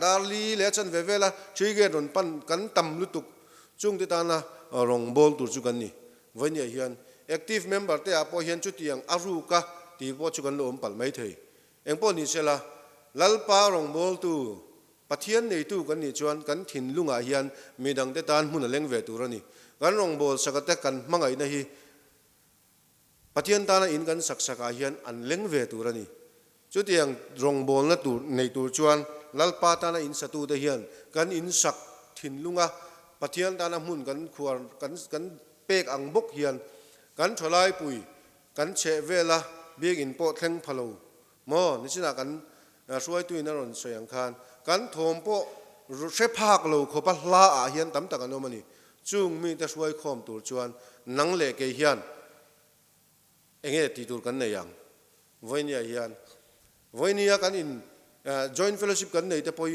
darli le chan vevela chige ron pan kan tam lutuk chung te ta na rong bol tur chu kan ni voinia hian active member te apo hian chu tiang aru ka ti po chu kan lo pal mai thei engpo ni sela lalpa rong bol tu pathian nei tu kan ni chuan kan thin lunga hian midang te tan hun leng ve tur ani kan rong bol sakate kan mangai na hi pathian ta na in kan saksaka hian an leng ve tur ani chu tiang rong bol na tu nei tur chuan lalpa ta na in satu te hian kan in sak thin lunga pathian ta na mun kan khuar kan pek ang bok hian kan tholai pui kan che vela biak in po thleng phalo mo ni china kan suai tu na ron soyang khan kan thom po she phak lo khopa hla a hian tam tak anomani chung mi ta suai khom tur chuan nang le ke hian enge ti tur kan nei yang voinia hian voinia kan in joint fellowship kan nei te poi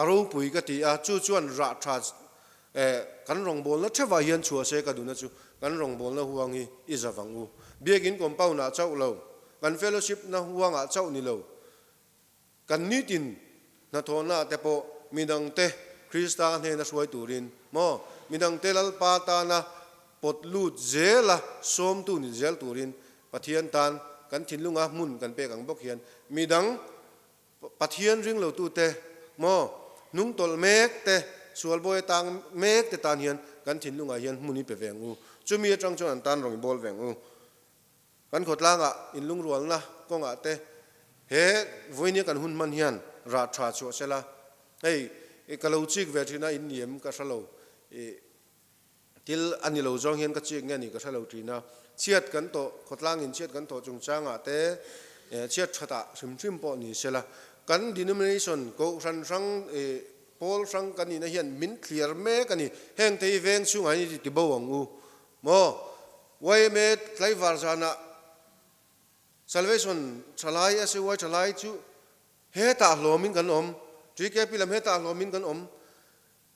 aro pui ka ti a chu chuan ra tha kan rong bol na thewa hian chua se ka du na chu kan rong bol na huangi izawangu biakin compound na chau lo kan fellowship na huanga chau ni lo kan nitin na thona te po midang te krista ne na suai turin mo midang te lal pa ta na pot lut zela som tu ni zel turin pathian tan kan thinlunga mun kan pe kang bok hian midang pathian ring lo tu te mo nung tol mek te sual boy tang mek te tan hian kan thinlunga hian muni pe vengu chumi atang chon an tan rong bol vengu kan khotlanga in lung rual na konga te he voinia kan hun man hian ra tha chu sela hey e kalochik ve thina in niem ka salo e til anilo jong hian ka chik ngani ka salo trina chiat kan to khotlang in chiat kan to chung changa te chiat thata sim po ni sela kan denomination ko ran sang e pol sang kan ni na hian min clear me kan ni heng te veng chung ai ti bawang u mo wai me tlai var jana salvation chalai ase wai chalai chu he ta hlomin kan om tri ke pilam he ta hlomin kan om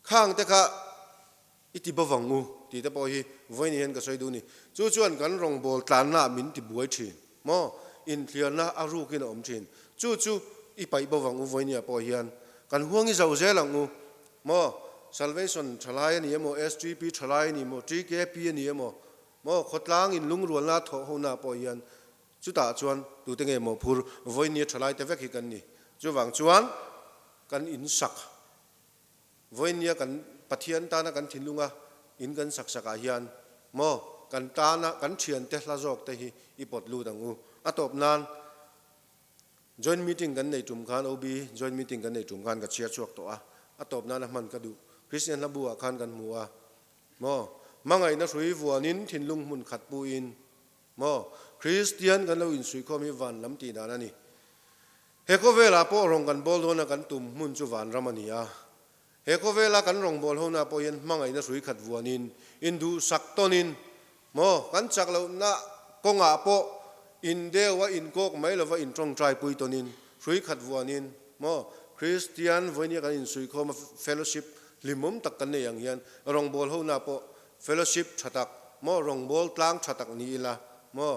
khang te kha iti bawang u ti te po hi voini hen ka soi du ni chu chuan kan rong bol tlan na min ti buai thin mo in clear na aru kin om thin chu i pai bawang u voini po hian kan huangi zau zelang u mo salvation chalai ni mo SGP chalai ni mo TKP ni mo khotlang in lung rual na tho ho na po hian chu ta chuan tu te nge mo phur voini chalai te vek hi kan ni chu wang chuan kan in sak voinia kan pathian ta na kan thinlunga in kan sak saka hian mo kan ta na kan thian te hla jok te hi ipot lu dang u atop nan joint meeting kan nei tum khan obi joint meeting kan nei tum khan ka chia chuak to a atop nan man ka du christian la bua khan kan muwa mo mangai na sui vuanin thinlung mun khat pu in mo christian kan lo in sui khomi van lam ti dan ani he ko vela po rong kan bol hona kan tum mun chu van ramania he ko vela kan rong bol hona po yen mangai na sui khat vuanin indu saktonin mo kan chak lo na konga po in dewa in kok mai lova in trong trai pui tonin sui khat vuanin mo christian voinia kan in sui khom fellowship limum tak kan ne yang hian rong bol hona po fellowship thatak mo rong bol tlang thatak ni la mo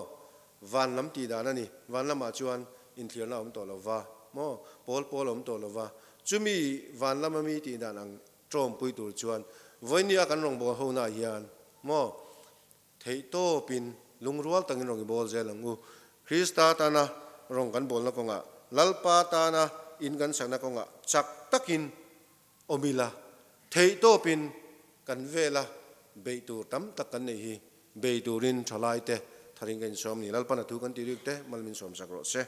van lam ti dan ani van lam a chuan in thlir na om to lova mo pol om to lova chumi van lam mi ti dan ang trom pui tur chuan voinia kan rong bol hona hian mo thei to pin lungrual tangin rong bol zelangu krista ta na rong kan bol na konga lalpa ta na in kan sang na konga chak takin omila thei to pin kan vela beitur tam tak kan nei hi beiturin thalai te tharing kan som ni lalpa na thu kan tirik te malmin som sakro se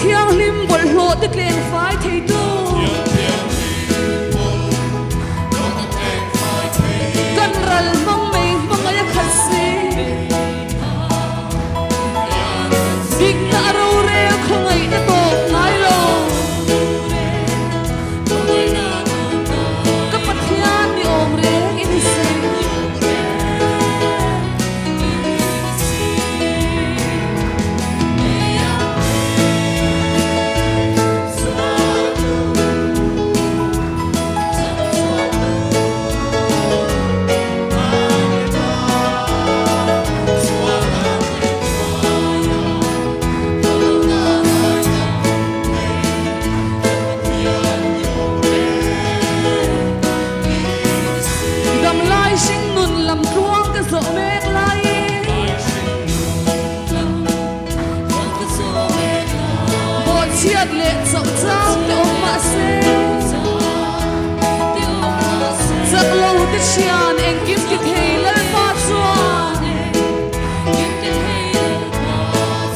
thiang lim bol hlo te tleng fai thei tu kan ral mong mei mong ay khasi big na ro re khong ai na to ngai lo ka pathian ni om re in se Sian en kim ki theiler pa chuan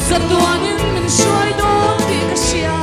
Zatuan in min shoi do ti ka sia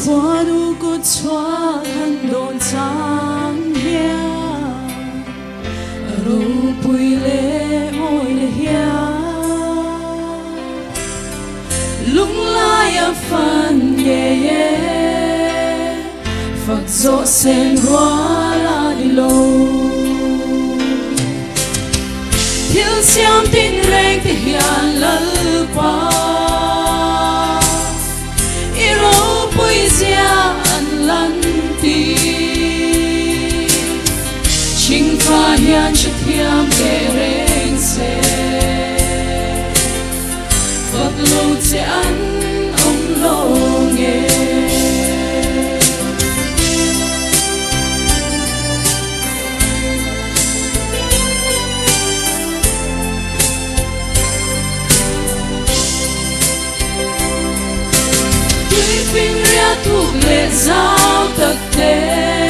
花如果穿don trang hia ro pui le oi le hia lung la ya fan ye ye phật zo sen hoa la đi lo thiếu xiêm tin reng thì hiền lal pa an lan ti chinh pha hian chut hiam ke reng se phật lâu che an ông lo nghe thuộc lệ giao thực tế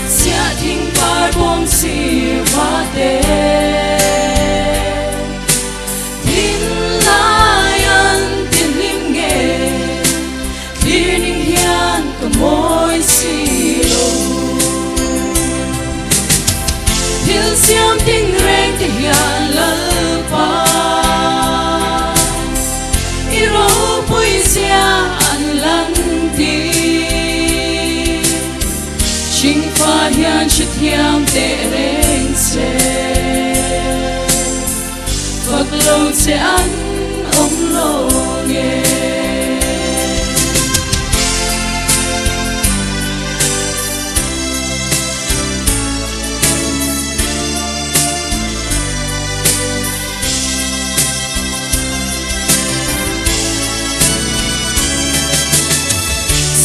sẽ thinh bài bom xì và tế tin lai ăn tiền lim nghề khi ninh hiền có môi xì lô thiếu xiêm tình reng thì hiền lỡ pa chinh pha hian chut hiam te reng se phật lâu che an ông lo nghe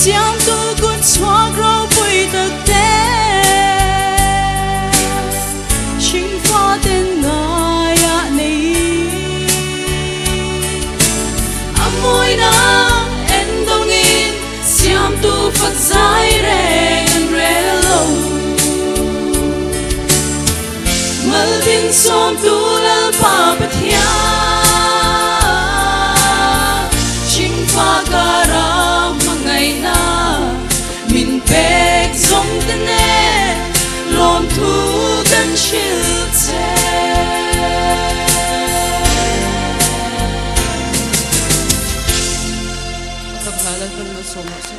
xiang tu kun chua gro bui thực tế chinh pha tên ngài ạ này môi na en dong in xiang tu phật giải reng re lâu mal tin som tu lal pa pathia chinh pha kara min pek zong tene lom thu dan chil che kapala kan na somo se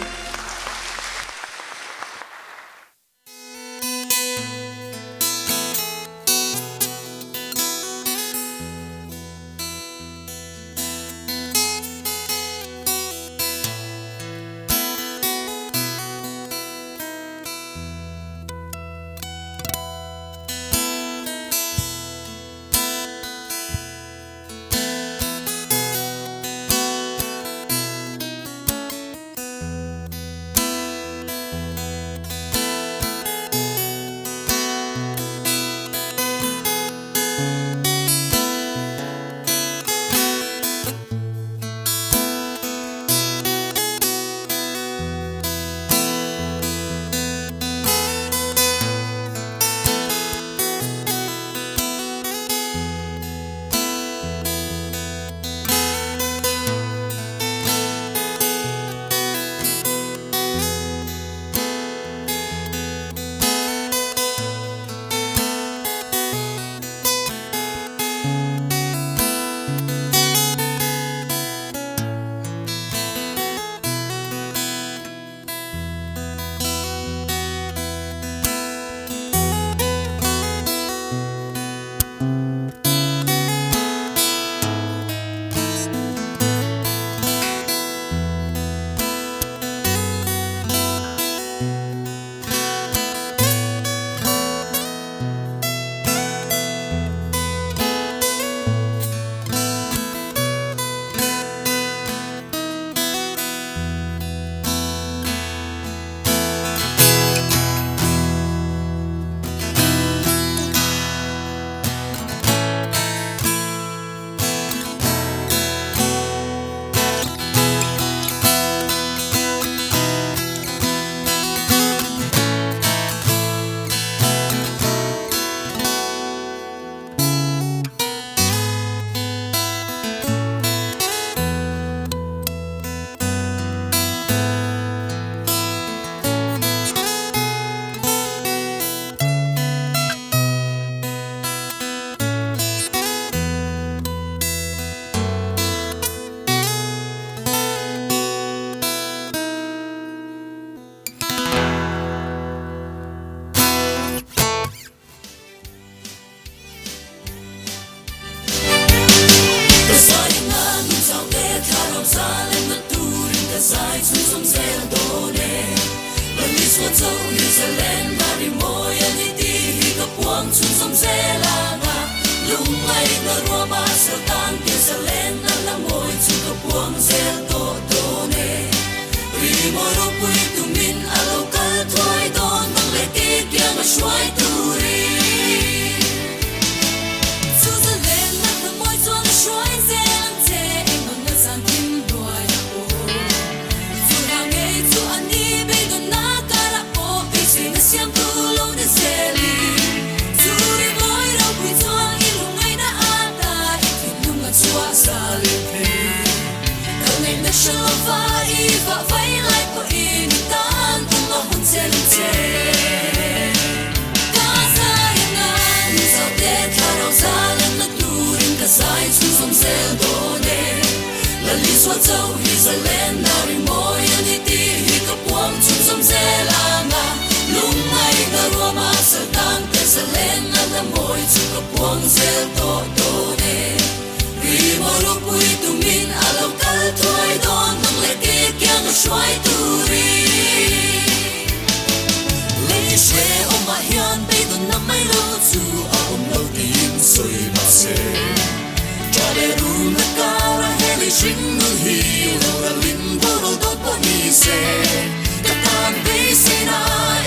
năm mấy lâu chu ông lâu tin soi mà se cho để ru mất cao ra hay để sinh mừng hi lâu ra linh vô đâu tốt bao nhiêu se các bạn thấy se na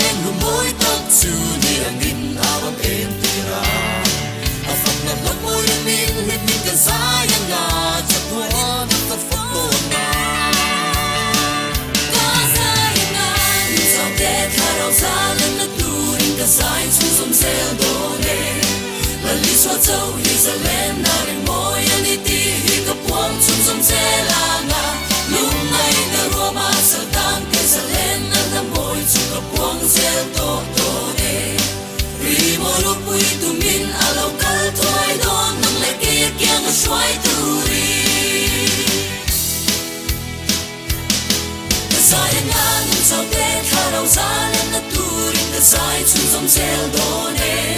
em hùng môi tóc chu đi anh in áo em tira a phong na lắm môi mình cái giá yang na chặt hoa đi tập phô na có giá yang na sao để thay đầu giá lên nó tu in cái giá chu som sel đồ nè là lý do châu hi giờ lên na để môi anh đi ti hi cái buông chu som sel là na lúc này na Roma sao tăng cái giờ lên na là môi chu cái buông sel đồ nè vì mỗi lúc vui tụi mình à lâu cả thôi đó nâng lại kia kia ngã xoay tu đi cái dài ngang sao để thà đầu giá lên nó tu đi cái dài chung dòng sel đồ nè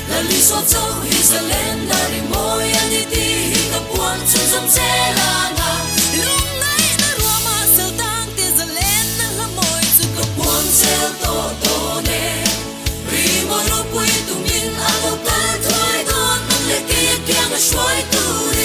là lý do châu hi giờ lên đã đi môi anh đi ti cái buông chung dòng sel là ngà lúc này nó Roma sao tăng tiền giờ lên nó là môi chung cái buông sel đồ nè vì mỗi lúc vui tụi mình à lâu cả thôi đó nâng lại kia kia ngã xoay tu đi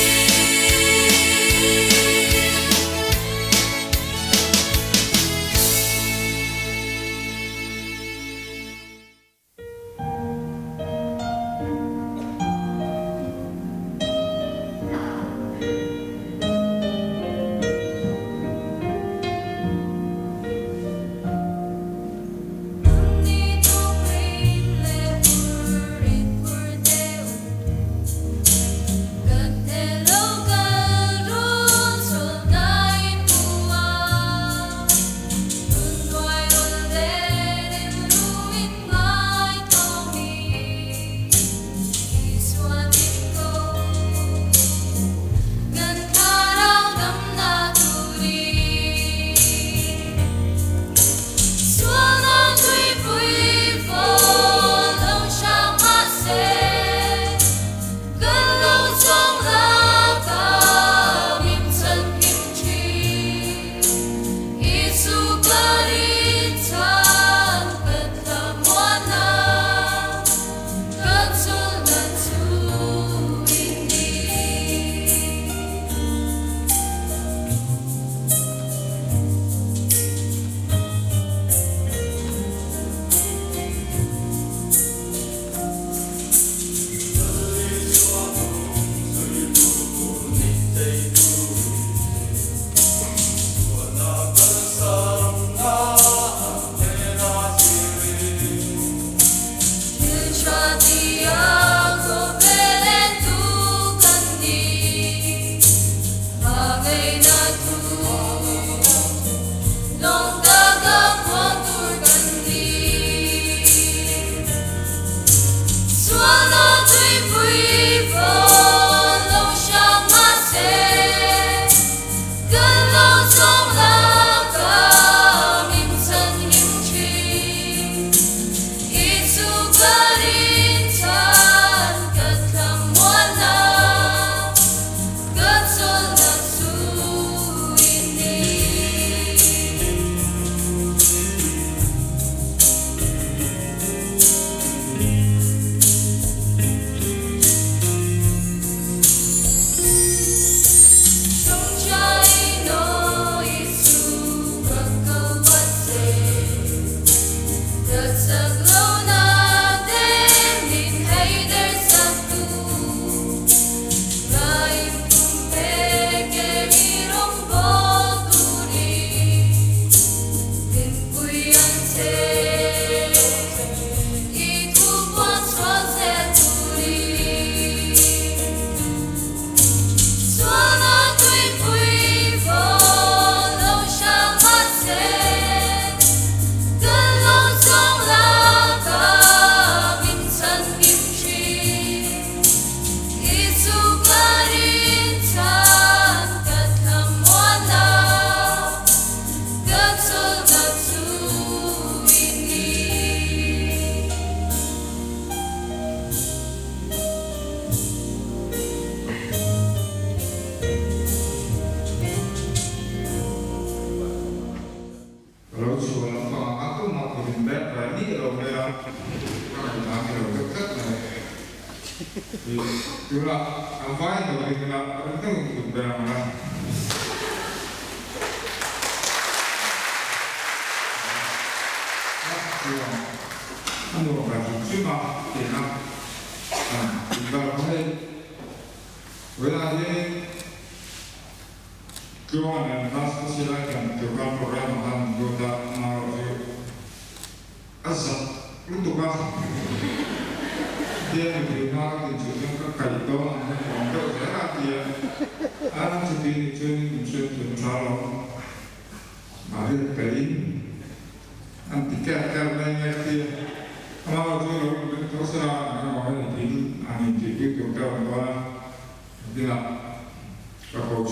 Chúng là vai của mình là ấn tượng của bè mà anh đồ là chút mà thì năm chúng ta có thể với là thế chúng là nó sẽ lại cần chúng ta program hàng chúng ta nào rồi azat lúc đó dia menerima tunjukan kekaitan untuk daerah dia alam sendiri jadi calon mari kain antika karena dia kalau dulu terus orang ini anjing itu kalau dia kalau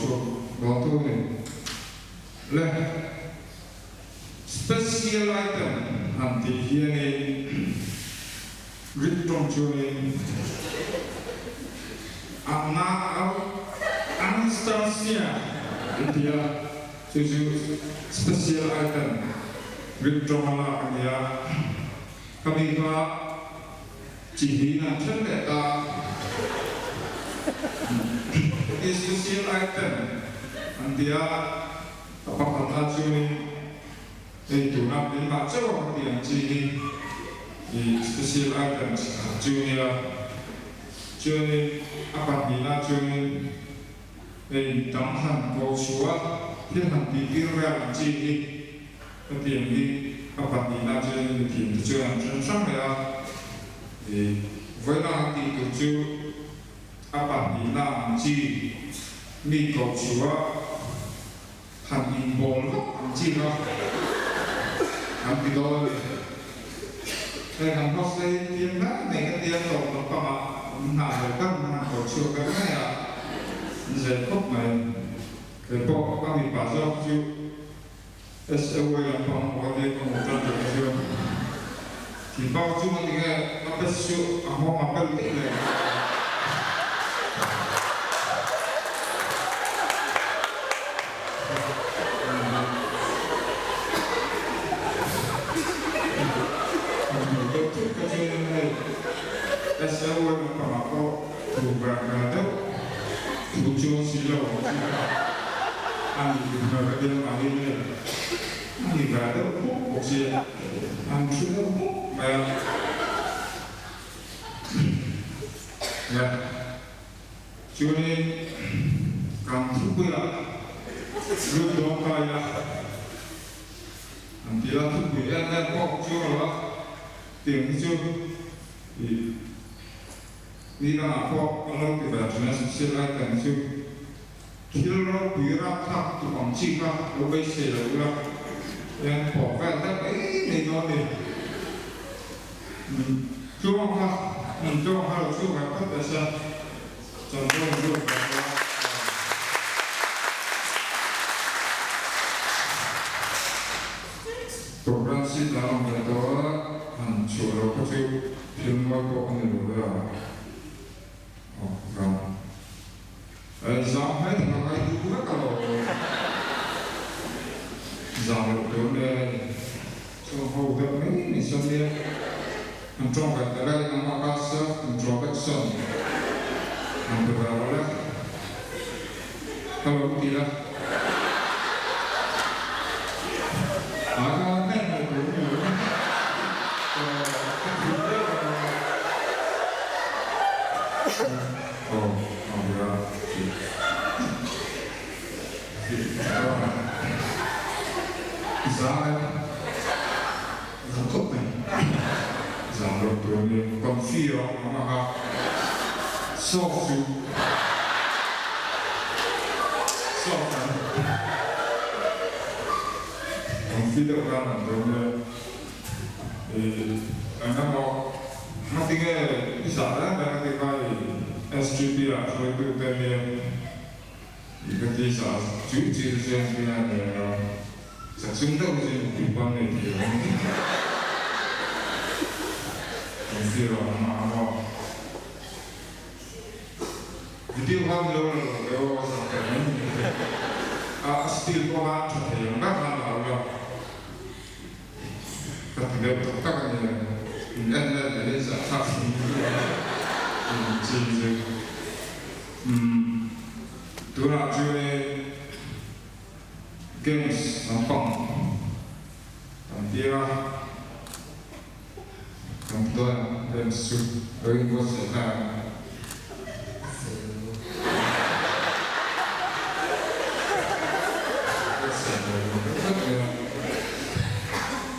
waktu ini lah special item nanti ini Victor Joy Anastasia dia tujuh special item Victor malah dia kami pak cihina cerita special item dia apa kata Joy itu nak baca waktu yang cihini di special item junior apa bila junior dari damhan kosua dia nanti kira jadi ketinggi apa bila junior di tujuan sama ya di nanti tujuh apa bila jadi di kosua hangi bol jadi nanti dulu Thế thằng bác sĩ tiêm đó, này cái tiêm rồi nó có mà rồi các mà cổ chua cái này à dễ khúc này cái bộ các vị bà giáo chú SOA là phòng có thể có một trăm triệu chưa thì bao chú thì cái nó biết chú họ mà biết tích này SOA là có thủ vàng là đâu thủ chúa xí lầu ăn thì người ta đưa vào đi lên ăn thì gà đâu một gì ăn chút đâu mà dạ cho nên cảm thức bây giờ luôn đó coi là anh chỉ là thức bây giờ đang có chưa là tiền chưa thì đi ra phố ông thì phải nói sẽ lại cần chứ khi nó quý ra thắp tụ bằng chi ra nó bây giờ là em bỏ về tất ấy này nó thì chú ông ha mình chú ông ha là chú gặp tất cả sao trong đó là chú tổ chức xin làm cái đó anh chủ nó có chú phim mới có anh được rồi dòng hết thì nó hay chú rất là rồi dòng được đến đây cho hầu được mấy mình xem đi anh trong cái đây nó mà bác sơ anh trong cái sân anh được vào đấy hello đi đó cái này là cũng nhiều Zakat này giảm được tuổi mình còn phi đó nó mà so phi còn phi được ra là tuổi mình thì anh nó tiếng cái giả đấy là cái vai SGP là rồi tự tên thì cái gì giả chú chỉ riêng cái này là sản xuất đâu gì cũng quan này thì còn gì rồi mà nó video ham lâu rồi sản phẩm still có bạn cho thấy các bạn nào rồi các bạn đều các bạn này nên là để giải pháp gì gì tôi là chơi games nó phòng còn kia còn tôi đem sự với một sự là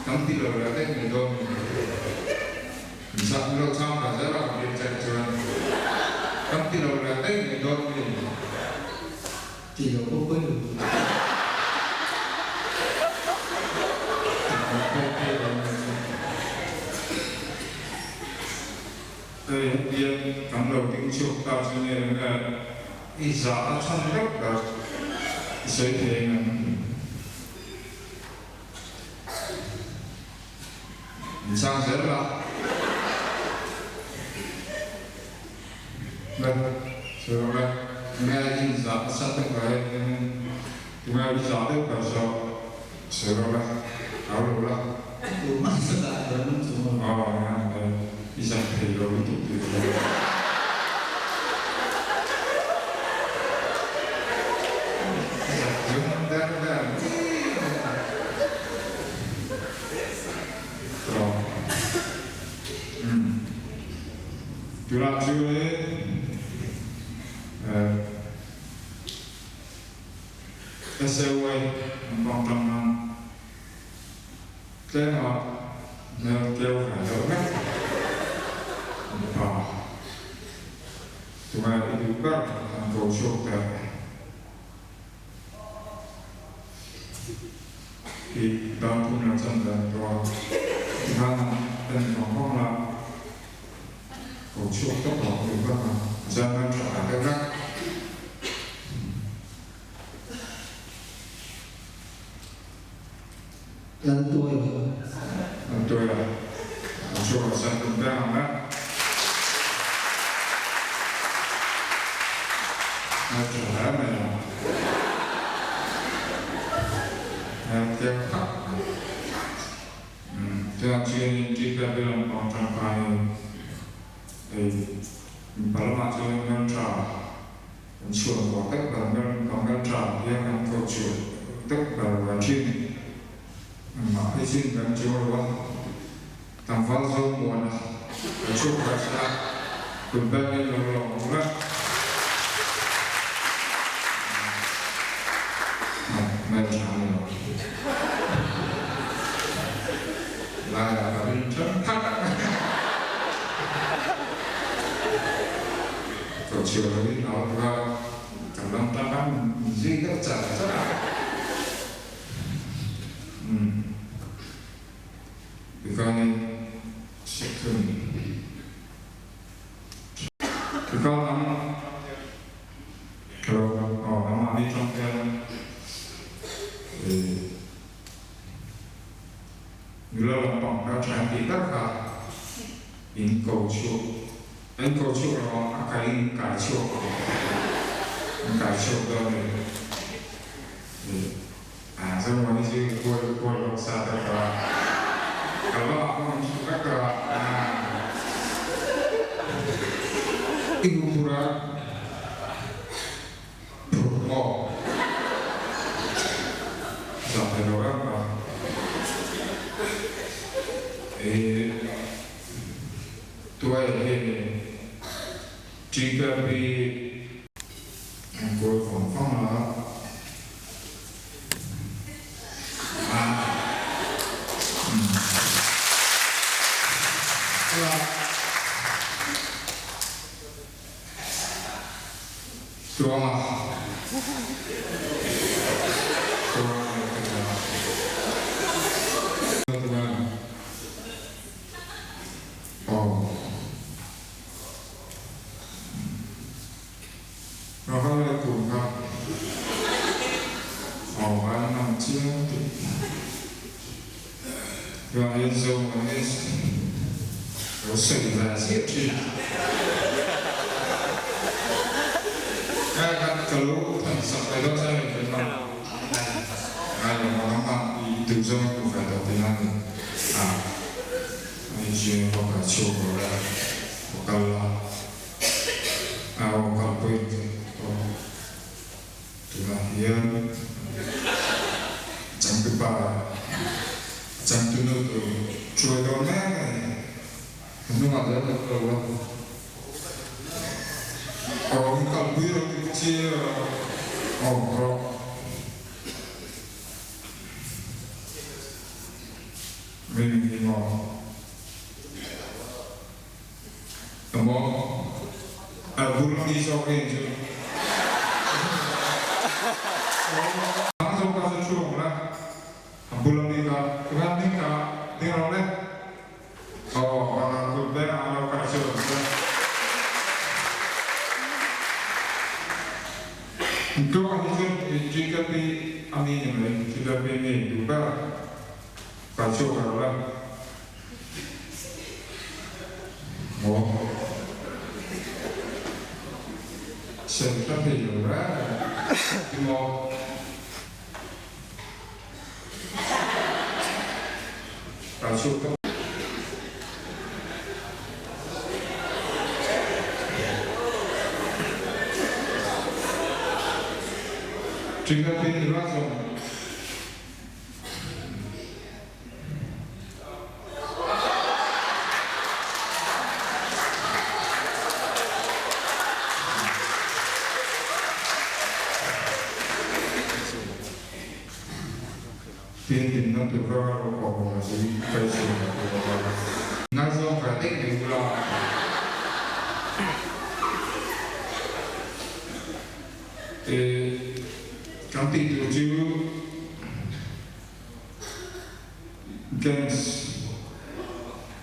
không tin được là tên người tôi sao lâu sau cả rất là biệt chạy trường không tin được là tên người tôi chỉ có cô quên được đây hiện cắm đầu tiếng chuột tạo cho nên là ý giá trong rất là giới thiệu sang rất là vâng rồi là nghe ý giá sát tất cả nghe ý giá tất cả rồi là áo đồ là đủ mang tất cả vẫn dùng ý giá thì rồi tụt Tôi làm chưa đấy SOA còn trong cái họ kêu phải đỡ ngắt tụi mày đi đứng bắt cầu chuột thì đó cũng là chân là cho thằng tênของเราcầu chuột tốc độ thì có mà ra năng trả cái rác lần tôi là cầu chuột là sang từng ra hàng rác trở lại này là kéo khắc cho chuyên chỉ cần làm bằng trong bài thì bảo là cho ngân trả chuột của tất cả ngân trả riêng ngân câu chuyện tất cả là chuyên mà hay chuyên ngân chúa luôn tầm vào dâu mùa này chuột là sao cùng bên bên lòng đó ngân trả nhiều là bên chân thắt cầu chiều đấy nó cảm động ta đang duy rất chặt rất là thì coi sẽ thường thì con nó rồi nó mà đi trong cái thì người lao động bỏng đã trải nghiệm tất cả những cầu chuộc anh cầu chuộc nó cái chuộc đó này xong rồi như cô lộc xa tất cả kalau aku mensuka ke ibu pura Bromo sampai orang tua ini jika di angkut phong là tua nó có là cùng không và nằm chưa và hiện giờ mình có xảy ra giết chị các lũ thành sập cái đó ra mình phải làm ai là nó mang đi tự do cũng phải đầu tiên ăn anh chưa có cả chỗ rồi là có cả là Allah. Orang kalbu yang kecil, orang minimal. Temo, bulan di sore itu. Langsung kasih curang lah. Bulan di kan tinggal leh. Oh, orang berbeda orang kasih. Itu jika di amin ini tidak ini juga kasih orang. Oh, saya juga mau kasih. Jika pilih langsung Tin nó từ ra cổ là sẽ cây sườn nó do phải tích điều lo trong tình điều chữ games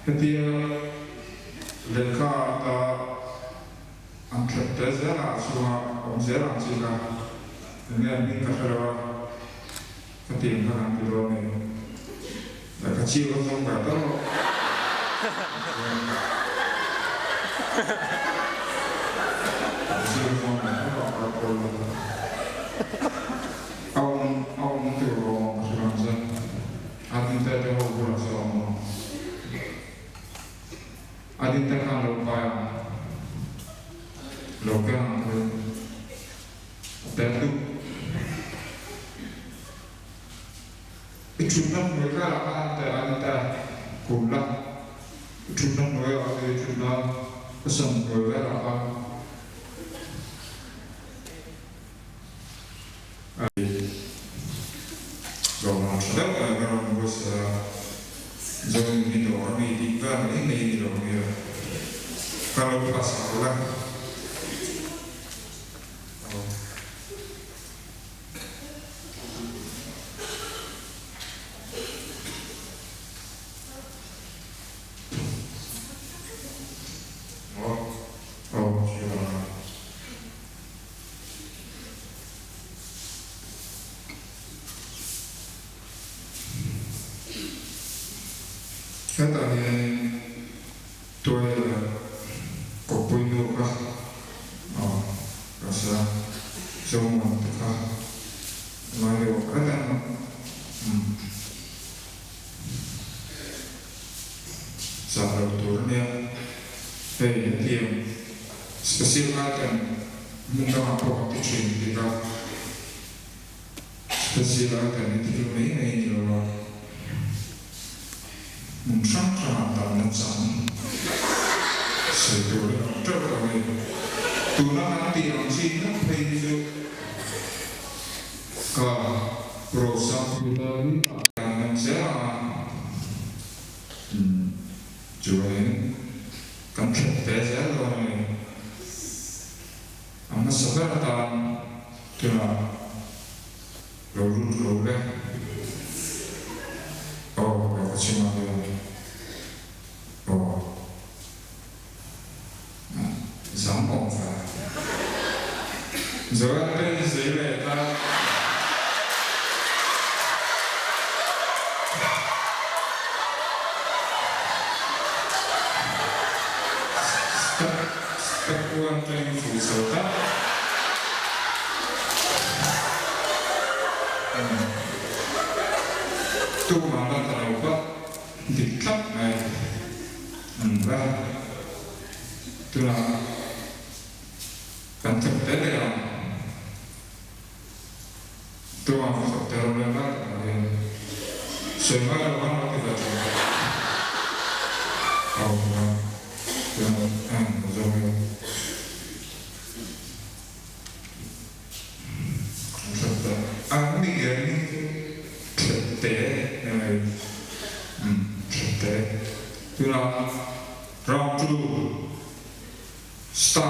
cái tia lên kha ta ăn thịt tới rất là xua ông rất là chỉ là nên mình phải lo cái tiền nó làm từ đó này là cái chiêu nó không phải tốt chiêu không phải tốt ông từ đó thì làm dân anh ta cho họ vừa xong anh ta kan lupa yang logang tentu Ijunam mereka anta kulah ijunam mereka ijunam pesan mereka Kalau sedang kalau bos jangan gitu orang ini tiba ini dong ya kalau pas pulang Katanya tuh ya kopi itu kah, rasa semua itu kah, lalu katanya, saat turunnya, yang spesial kan, mungkin apa waktu cuci kita, spesial kan itu ini loh. Mungkin kerana macam sesuatu terkait tulang hati yang Cina itu ke proses budaya yang saya juga ini kan kita saya ini amat sebentar dia lalu cuma Zampong phải rồi bên dưới này ta step one trên phủ số tắt tu mà ban đầu có dịch thấp này ra tức là kan thực tế là tôi mà phải thực tế lên đó thì sự mới là nó thì là chuyện Stop.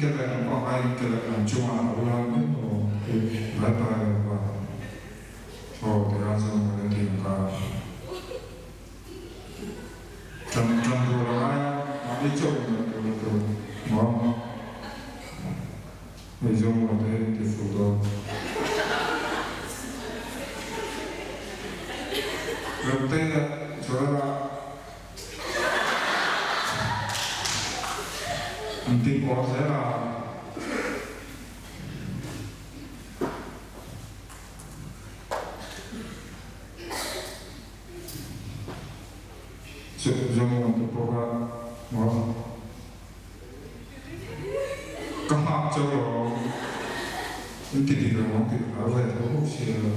Cái này là có ai cái này làm chung à ở đâu đấy rồi lại bài và thì ra xong rồi lên tìm cả trăm rồi là ai đi chơi rồi ngon người dùng một cái thì phụ đồ đầu tiên là cho là tin có sẽ là dùng một cái program ngon các học cho những cái điều đó thì ở về nó cũng sẽ rồi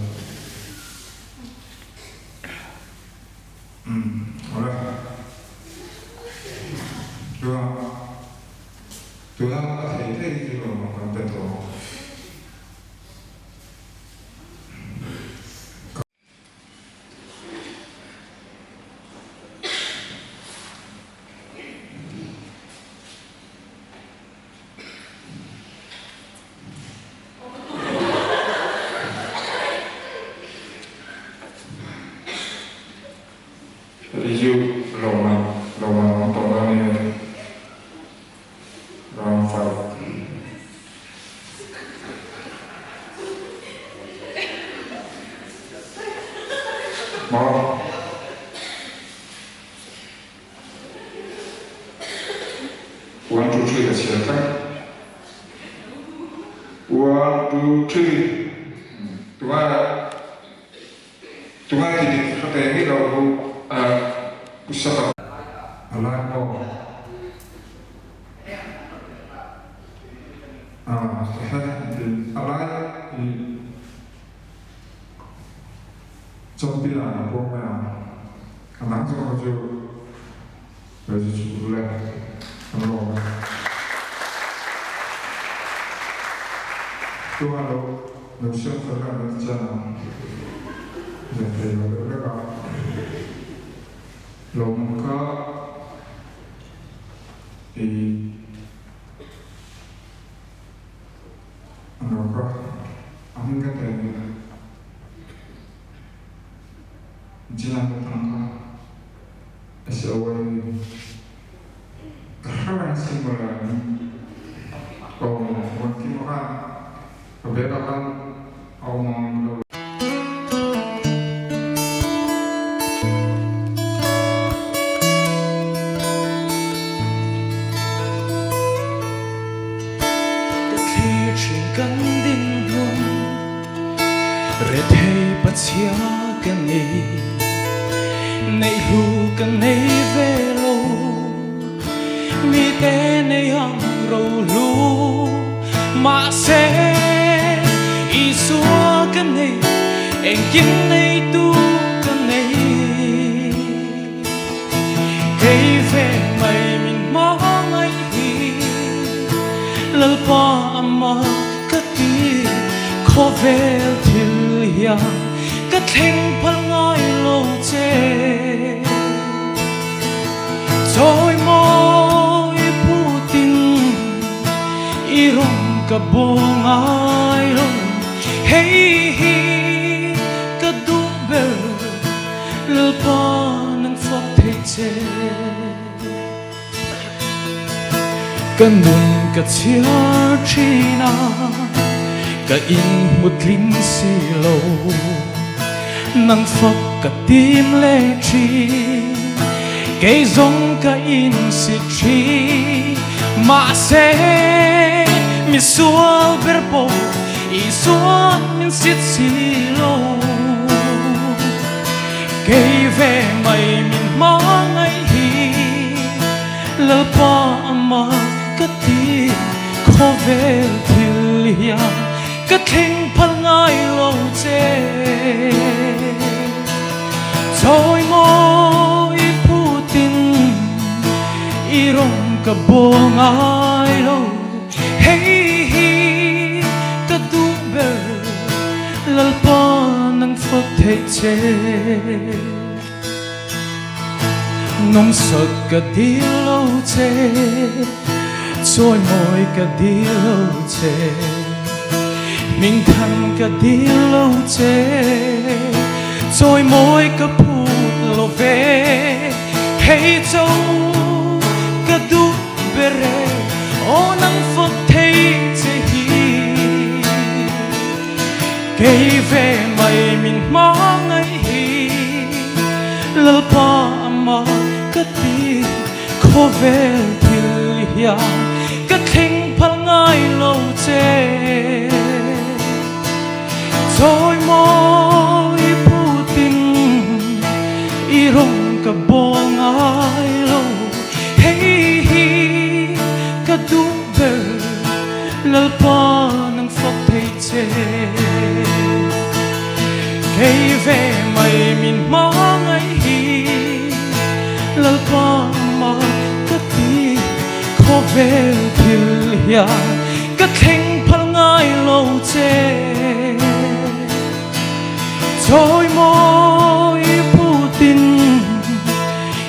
đúng không? Tôi đã thấy cái gì mà còn bedre. Review Roman Tolani round 5. More. One, two, three, let's hear that. 1, 2, 3. Tuhan tidak kata ini lalu usaha alam kau trong khi là bố mẹ nắng cho nó chưa rồi chủ lên nó rồi tôi là nó sẽ phải làm cho để thầy vào được các bạn lòng có thì nó có không có thể chỉ là một thằng con sẽ quay khá là xinh mà là còn một cái món ăn ở bên đó ôngกันดินดวงเรทให้ปัจเจียกันนี้ในหูกันในเวโลมีแต่ในห้องเราลูมาเสอีสัวกันในเองกินในตู้กันในเกยเฟไม่มีมองไอฮีลลปามาkhó về thiên liang cất thình phật ngôi lô chê rồi môi Putin irong cả buông ai lông hey hi cả du bờ lơ pa nâng phật thế chê cả nun cả chia china cả in một linh xì lô nâng phật cả tim lệ chi cây giống cả in xì chi mà sẽ mi xua bер po y xua min xịt xì lô cây về mày min mong ai hi lỡ pa mà cả tim khó về thiên liang cất thình phật ngôi lô chê rồi môi Putin ka bongai lo hey ka du ber lal pa nang phot thei che nong sot ka di lo che trôi môi ka di lo che mình thăng ka di lo che trôi môi ka phut lo về hey châu ka du bere o nang phot thei che hi cây về mày mình mong ấy hi lỡ pa mà cất đi khó về thiệt ya cất thinh phal ngay lâu che rồi môi Putin irong ka bong ai lâu hey hi ka du ber lỡ pa nang phok thei che cây về mày mình mong ấy hi lỡ pa mà cất đi khó về thiệt ya cất thinh phal ngay lâu che rồi môi Putin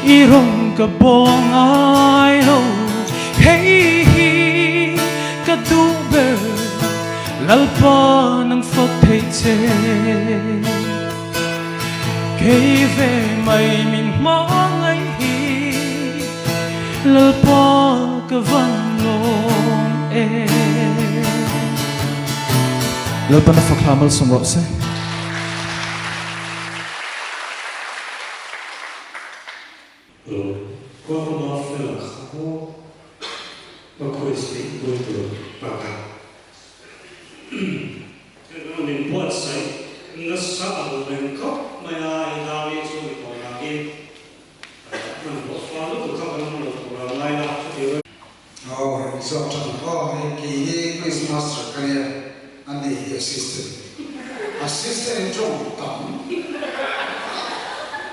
irong ka bong ai lâu hey hi ka du ber lal pa nang phot thei che cây về mày mình mong ấy hi lal pa ka van long lal pa na faklamal sumro se qua hôm đó phải là không có khối sĩ đối tượng bà cả mình buat say nó sao mình khóc mà ai đào đi xuống thì còn làm gì mình có phá lúc tụi các bạn nó cũng làm lại là điều so trong cái Christmas cái anh ấy assistant trong tầm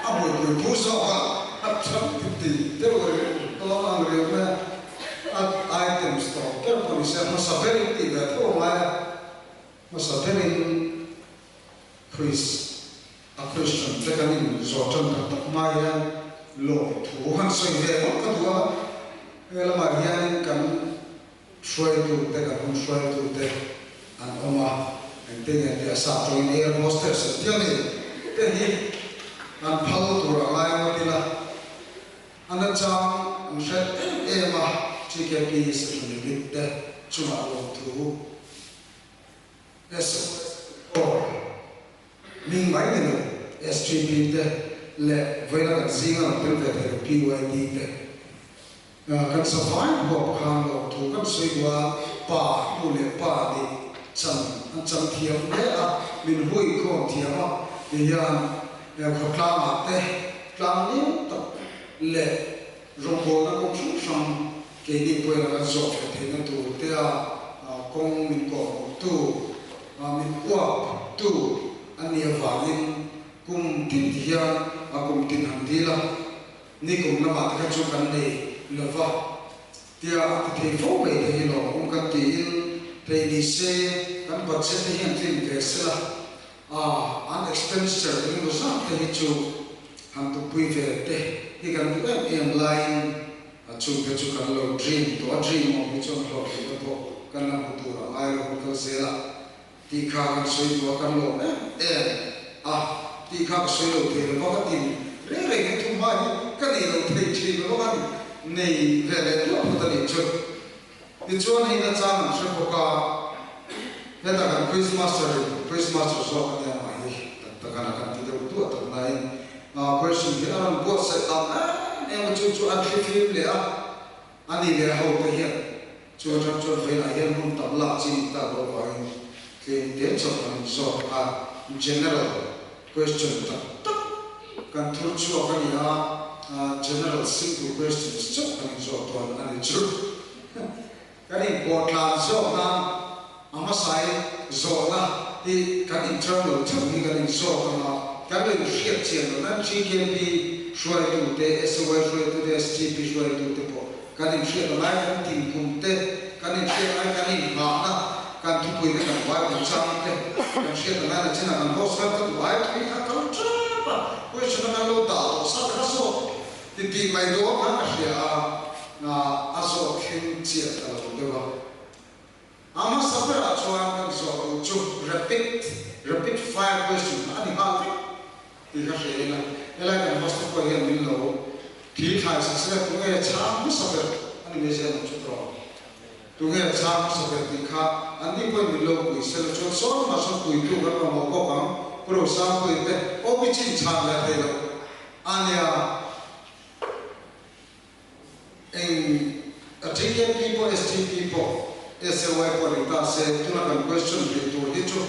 anh ấy bố sao Trump thì thế rồi tôi làm việc mà item store cái phần sẽ mà sắp đến thì là thôi mà sắp đến Christian thế cái mình rồi trong tập mai lộ thủ hắn xoay về một cái đua là mà hiện cần xoay tu thế cái không xoay tu thế anh ông anh tiếng anh sao cho anh air hostess thế này thế thì anh phao tu ra lại một tí là anh chàng anh sẽ em chỉ cái gì sẽ phải biết đấy chúng ta làm thú S4 mình mấy người SGP đấy là với là cái gì mà bên về cái PYD đấy cái sản phẩm của hàng làm thú cái suy qua pa mua lệ pa đi chẳng anh chẳng thiệp đấy mình vui không thiệp thì giờ có làm mà đấy làm nhiều tập lệ rong bò nó cũng sung song cái đi quay là giọt thì nó tụ thế công mình có tụ mình qua tụ anh em vào nên cùng tin thiệt cùng tin hành đi là ni cùng làm cái chỗ cái này là vậy thì thì phố về thì nó cũng cái tiền thì đi xe cái budget thì hiện tiền cái sẽ là an expenditure nhưng mà sao thì chỗ hàng tụ quay về thế thì cần cái em line chung cái chung cái lâu dream to dream mà cái chung lâu thì cái bộ cái làm một tuổi ai cũng có sẽ là thì khá cái suy đoán cái lâu thì khá cái suy đoán thì nó có cái gì đấy cái thùng mai cái này là thầy chỉ nó có cái này về để nó có thể chụp thì cho nên là chăng sẽ có cái là cái Christmas rồi cái này mà đi tất cả các cái điều tốt tất này question thì anh buat set up em chú anh phim lẽ anh đi về hậu cái hiện chú phải là hiện không tập lạc gì ta có phải thì đến cho anh so general question tất kan thur chu cái gì general simple questions cho anh so toàn anh chú cái này bộ làm so ama sai zo na thì cái internal chu thì cái so cái này việc chuyện đó nên GKP xoay tu te SY xoay tu te SGP xoay tu te po kan in shia la kan tin kum te kan in shia ai kan in ma na kan thu pui kan wa bu cham te kan shia la china kan boss kan tu ai tu ka kan tra ko shina kan lo da sa ka so ti mai do ka shia na aso khin chia ta lo de wa ama sabra chuan kan so chu rapid fire question ani ha ti ka shia na ela kan boss ko hian min lo ki khai sa se tu nge cham sabra ani me se no chu tro tu nge cham sabra ti kha ani ko min lo ku se lo chu so ma so ku tu ka ma ko ka pro sa ko te o bi chin cham la de lo ania in a TK people, ST people, SLY Korita said, do not question me to Hicho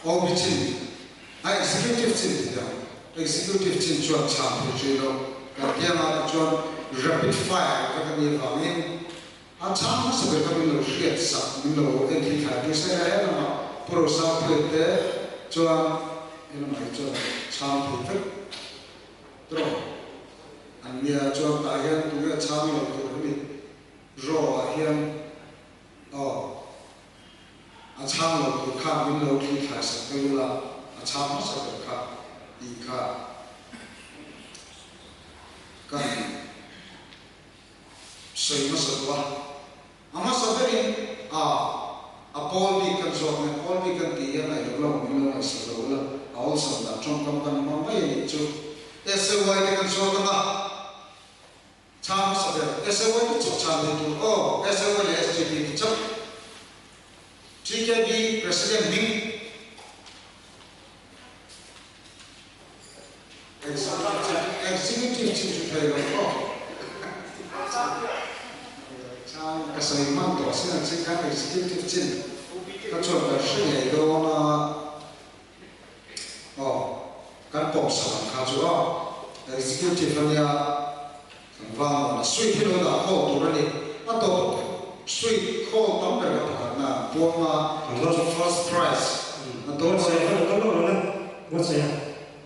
or Bichin. I executive chin, executive chin, John Cham, Jino, Katiana, John, rapid fire, Kakami Vamin, and Cham was a bit of a shit, no, and he had to say, I am a pro sample there, John, in my John, Cham people. And we are John Diane to get Cham to me. Raw him oh a chang lo to ka min lo ki kha sa ke la a chang ma sa ka I ka kan sei ma sa wa ama sa berin a Paul bi kan zo me Paul bi kan ti ya nai lo min lo sa lo la all sa da chong kam kan ma mai chu SY kan zo ka Cham sabya, SLY to cham into oh, SLY SGP to cham. TKB President Ming. Executive Chief to play like oh. Cham kasai man to sina chika executive chief. Kachon ka shine do na oh, kan pop sa ka chu executive ania và suy khi nó đã khô tụi nó đi nó tụi suy khô tấm về cái thằng nào buông mà first prize nó tụi nó sẽ có nó là nó sẽ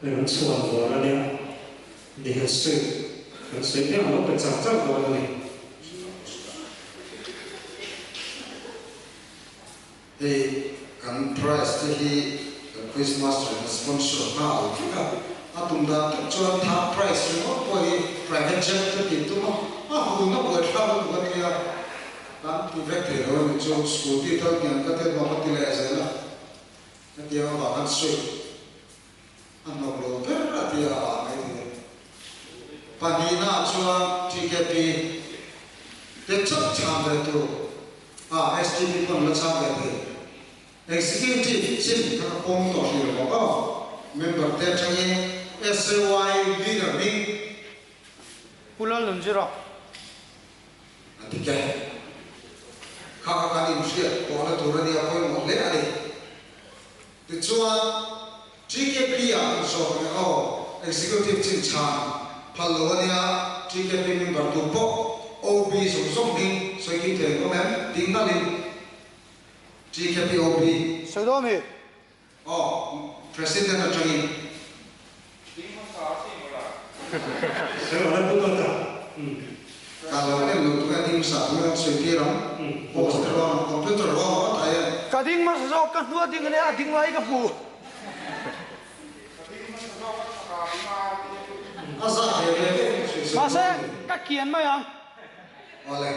để nó chuồn vào nó đi để nó suy cái nó phải chặt chặt vào nó đi thì cái prize thì Christmas sponsor nào tụi ta cho tham price nó coi private jet cho tiền tụi nó tụi nó vừa tham tụi nó kia bán thì vét thì rồi mình cho scooty thôi nhận cái tiền mà mất tiền lẻ rồi là cái tiền mà ăn suy ăn nộp luôn rất là tiền à mấy thì và đi na cho TKP để chấp tham về tụ STP còn là tham về thì executive chính các công tổ thì có member there trong SLY leader Ming Pulau Lunjiro. Tiga. Kakak kali mesti kalau turun dia apa yang boleh ada. Dicuan TKP yang soalnya executive cincang paluannya TKP member tupo OB sungsung Ming saya kita komen tinggalin TKP OB. Saudami. Presiden terjadi. Saya orang tu tak. Kalau ni lu tu kan tim satu yang sudah ram, poster ram, komputer ram, apa ya? Kading mas sok kan dua ding ni ading lai ka pu. Asal dia Masa kakian mai ang. oleh.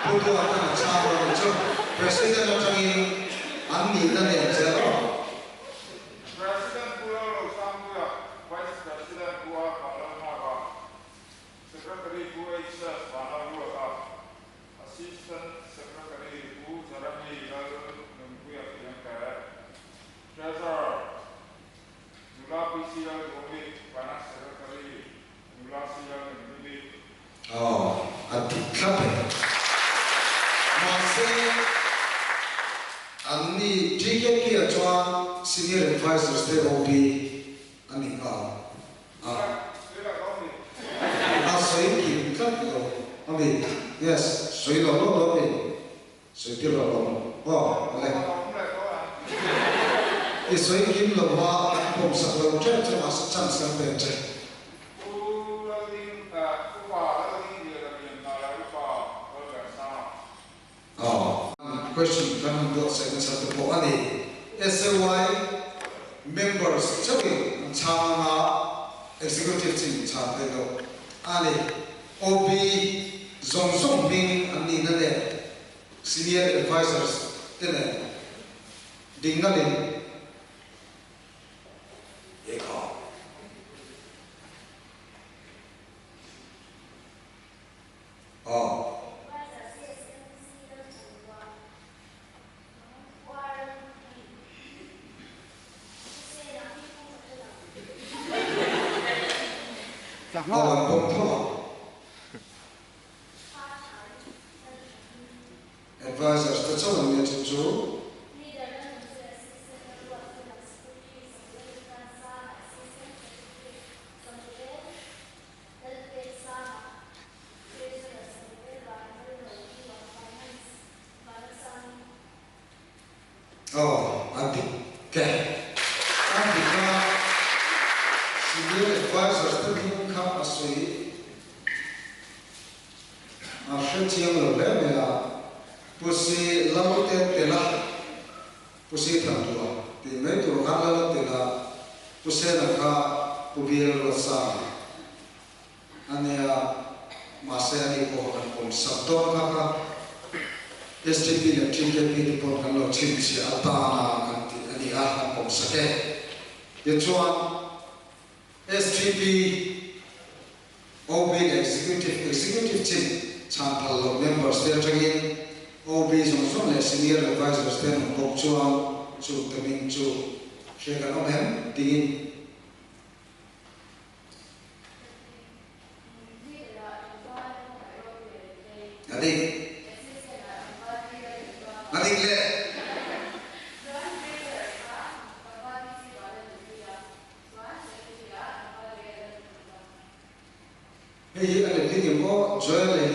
Putu akan cabar itu presiden terjadi andi dan yang zero. Adik kape. Masih ani tiga kia cuan senior advisor stay OB ani saya kini kan ami yes saya lalu saya tidak lalu boleh. Saya kini lalu pom sebelum cek masuk chance sampai cek. question kan do second sa to ani SLY members chari changa executive team cha te do ani OB zong bing ani na de senior advisors tene dingalin eka advisors that's all I'm going to do. I think okay. I think senior advisors to be come asui. After tiang level pusi lalu telah pusi tandua di metu kalau telah pusi nak pubil rasa ania masa ni pohon pun sabtu nak STP le TKP di pohon kalau cipsi atana kanti ania pun sakit yetuan STP OB executive team champal members there again OB zong le senior advisors then kok chuang chu tamin chu shekan omen dingin adik le hei ale dingin mo joel le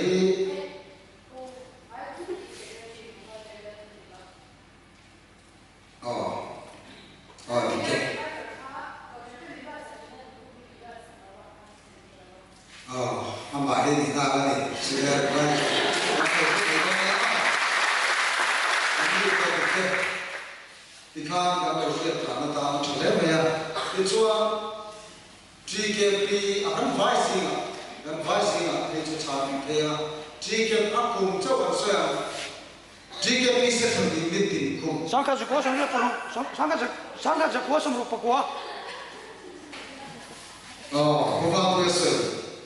Sangka kuasa ni perlu, sangka kuasa merupakan kuah. Bukan kuasa,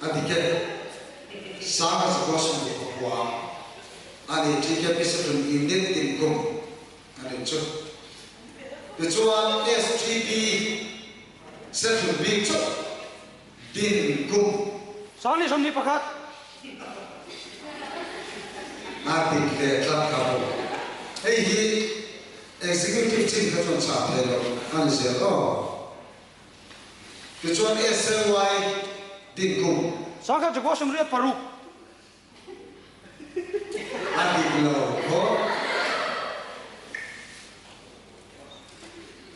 adiket sangka kuasa merupakan kuah. Adi jika bisa beringat tingkum, adi cuk. Kecuali STP settle bicuk tingkum. Sani somni pakat. Adiket tak kamu. Hei. Executive team ka chon cha the lo an se to ke chon SLY din kum sangka jago semria paru adi lo ko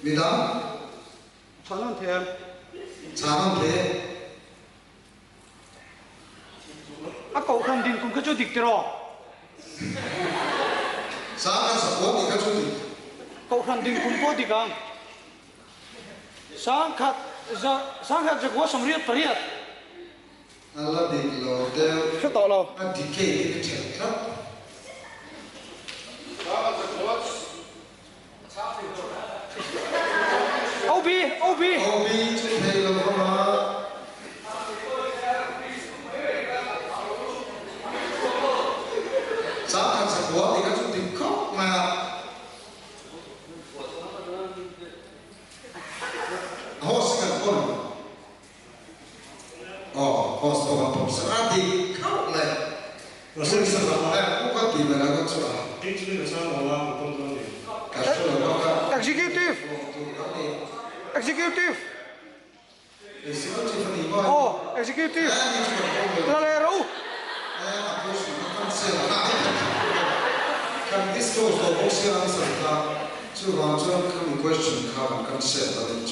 midam chanon the akau kan din kum ka chu dik tero sangka support ni ka chu dik kau handing kumpo di kang, sangkat jago semriat periat. Allah di lo deh. Kita lo. Dikit kecil kan. Obi. Hei lo koma. Sangkat support ni ka chu dik kok ma. Host of a pop. Adi, kau le. Rasul sama. Bukan di mana kau sudah. Ini sama orang betul ni. Kasih lo kau. Executive ni kau. Oh, executive. Lalero. Aku sudah kan sel. Kan disclose lo bos yang serta. Cuma kami question kau kan sel tadi.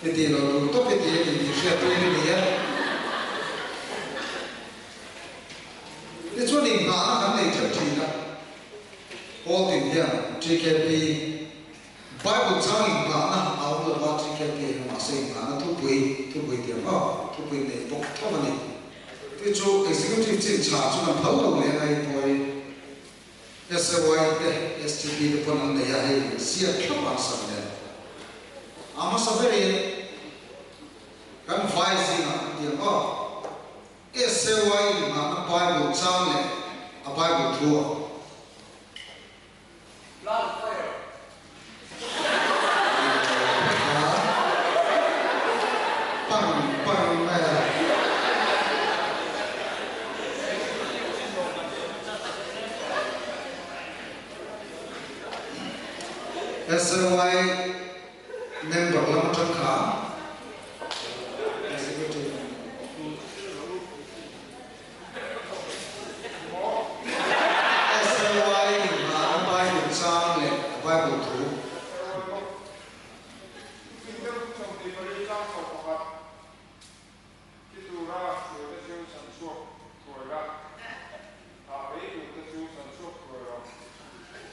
Jadi lo tu jadi siapa ini dia? Itu ni mana kan ni cerita. Oh GKP Bible chang in na au lo wa GKP ma se na tu pui ti ma tu pui ne bok to ma ni ti chu executive chin cha chu na phal lo le ai poi SY STP the pon ne ya he sia khap an sam ne ama sabere kan fai si na ti ma SY ma Bible chang ne a Bible tour SY member Lamatan Khan, executive. SY Bible Chang le Bible Two.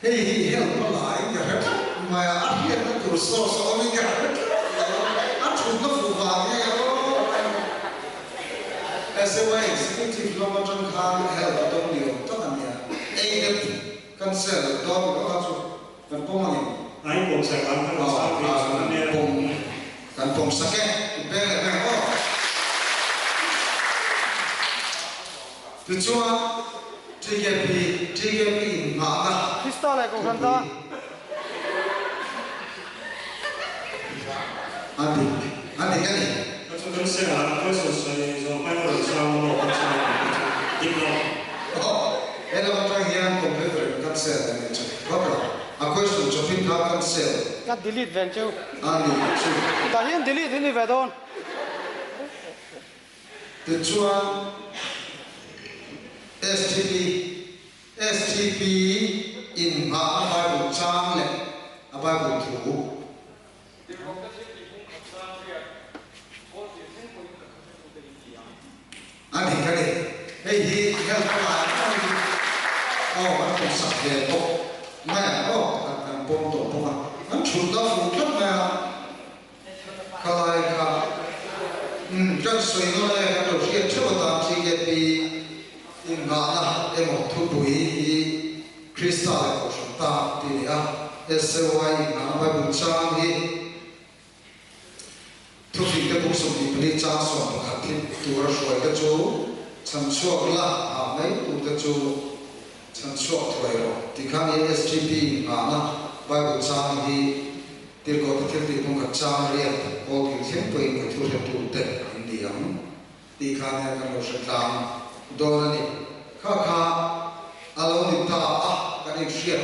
Hey, help a line, my here to source only got I took the full SY executive Lamatan Khan help W Tanania, aided cancel dog and Pomani. I pom sa kan Kan pom sakit, bel Tujuan TKP mana? Krista le ko kanta. Adi kan ni? Macam tu saya saya so mai orang sama orang sama diklo. Oh, ela macam yang komputer kan sel ni cak. Apa? Aku itu chopin kan sel. Ka delete venture. Ani, cu. Ta hian delete ni vedon. Tujuan STP in Bible Chang le Bible Two. Adi kan ni? Hey, help lah. Oh, aku sakit tu. Mana? Oh, kan pom tu pom. Kan sudah fukan mana? Kalau kan suinu le kan tu siapa cepat GKP in mana emo tu bui kristal ko shanta ti ya SY na Bible Chang ni tu fi ke buk so ni pli cha so ka ti tu ra shoi ka chu chan chuak la a mai tu ka chu chan chuak thoi ro ti khan ni STP na Bible Chang ni ti ko ti ti pung ka chang ri ko ti chen to in ko tu se tu te indiam ti khan ya ka lo shatlam donani kha alo ni ta kan ik shia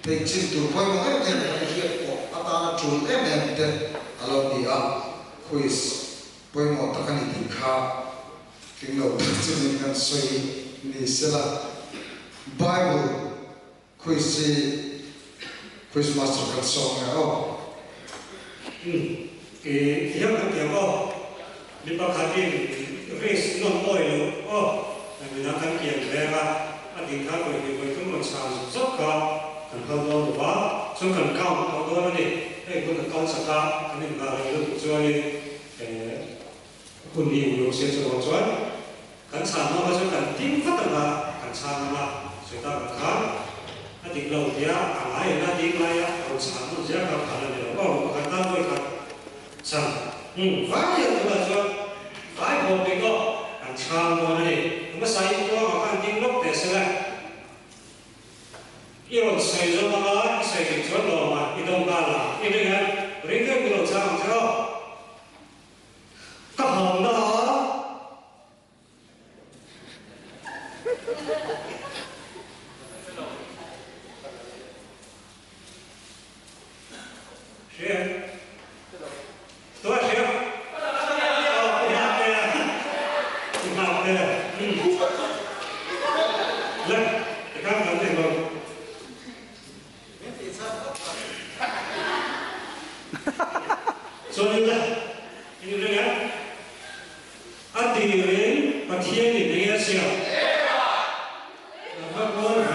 te chin tu poi mo em kan shia ko ata na chul em te alo ni a quiz poi mo ta kan ni kha king lo chin kan soi ni sela Bible quiz master kan song ya oh yang kan ko di pakhatin race non oil oh mình đang kiềm về và anh khác với với chúng mình sản xuất cả cần cao độ và chúng cần cao độ này hay cũng cao sắc cả anh em là người cho nên quân nhiều sẽ cho cho cần sản nó sẽ cần tìm phát là cần sản là sẽ ta cần khá anh định đầu tiên ai là định lại cần sản nó sẽ cần khá là nhiều có cần ta thôi cần sản phải là cho phải một cái đó cần sản nó này mà sai itu akan tinggal terselah. Iron sai zo mana sai kecuali lo mah itu bala. Ini kan mereka belum cakap cakap. Kaham dah. Siapa? Tuan siapa? So ini dengan hadirin bagian ini ya siap. Apa pun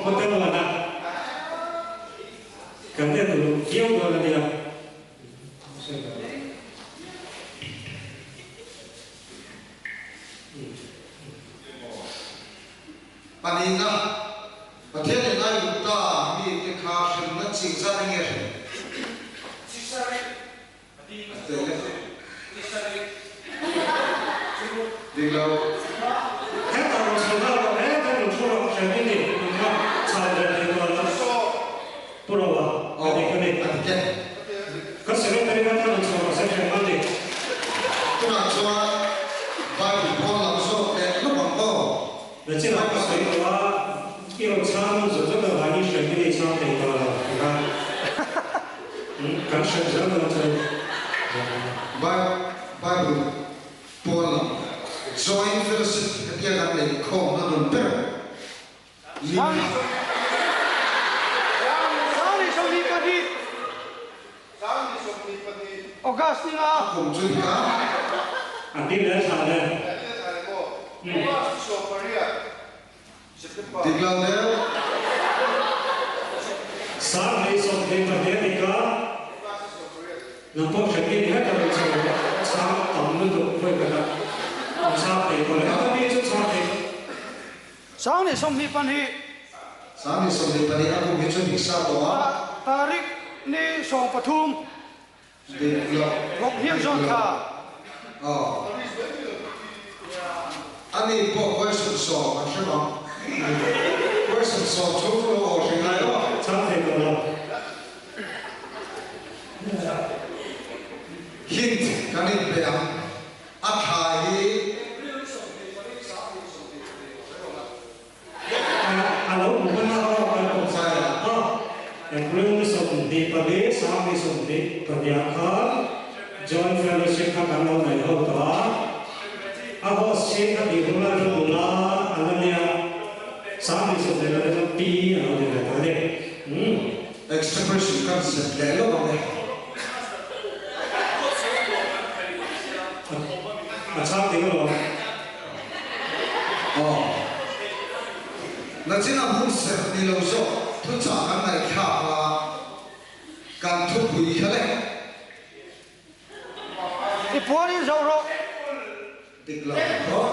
hotel mana? ปนีนะประเทศไหนอุตามีที่ขาเข็มนัดสิ่งสร้างเงี้ยดีแล้ว แค่ตอนเราเราแค่ตอนเราช่วยเราใช้ไม่ได้มันก็ชาเดินในตัวเราตัวเราอันนี้ก็ได้ก็เสร็จแล้วแต่ว่าตอนเราช่วยเราใช้ไม่ได้ตัวเราช่วยไปพอเราช่วยแต่ลูกบังโต้แต่ที่เราก็ใช้ว่าที่เราช้ามันจะจะแบบนี้ใช้ไม่ได้ช้าแต่ตัวเรานะครับการใช้จะเราใช้ไปพอเรา join fellowship ที่กันเลยคงนั่นเป็นเปล่าSari Sari Pati August ni nga ผมช่วยกัน อันนี้เรื่องชาเดินดีแล้วเนี่ย สามในสองเป็นประเทศนี้ก็น้ำพกเช่นนี้ให้เราใช้สามต่ำนึกดูไปกันละชาเต็มเลยก็มีชุดชาเต็ม Sang ni som ni pan hi สามีสมเด็จพระนิอาคุณมิชุนิสาตัว tarik ni song pathum ดีแล้ว gok hiam zon kha อ๋ออันนี้พวกเวสุสอบใช่ไหมเวสุสอบทุกโลกใช่ไหมวะ ชาเต็มเลย ฮินกันนี่เป็นอัฐาย อันนั้นผมก็น่ารักนะผมใส่ก็อย่างเรื่องสมดีประเดี๋ยวสามีสมดีประเดี๋ยวครับ join fellowship ครับกันเราในห้องตัวอาโหเช็คครับอีกคนละทุกคนอันนั้นเนี่ยสามีสมดีเราจะปีเราจะได้ประเดี๋ยวexpression กันเสร็จแล้วบ้างไหม อาชาติก็หรอ อ๋อนั่นที่เราพูดเสร็จนี่เราจะทุกจากกันในข่าวการทุบหุยเขาเลย i puan ni zo ro ติดเราแล้ว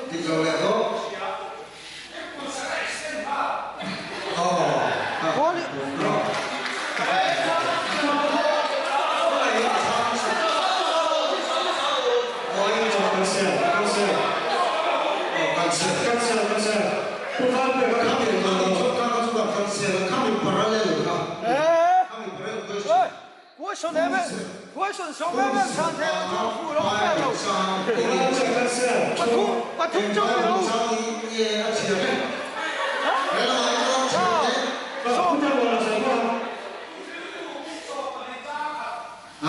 ติดเราแล้วอ๋อ puan ni กันเสียกันเสีย กันเสร็จ กันเสียกันเสียผู้ฟังเป็นก็ ข้า ทำ มี เป็น เรา เรา ชอบกันชอบกันเสร็จข้ามีปาราเลลครับ eh ข้ามีปาราเลล oi kuai son ne me kuai son so me me san the lo fu lo me lo กันเสีย pathum zo lo ก็พูดถึงเราใช่ไหม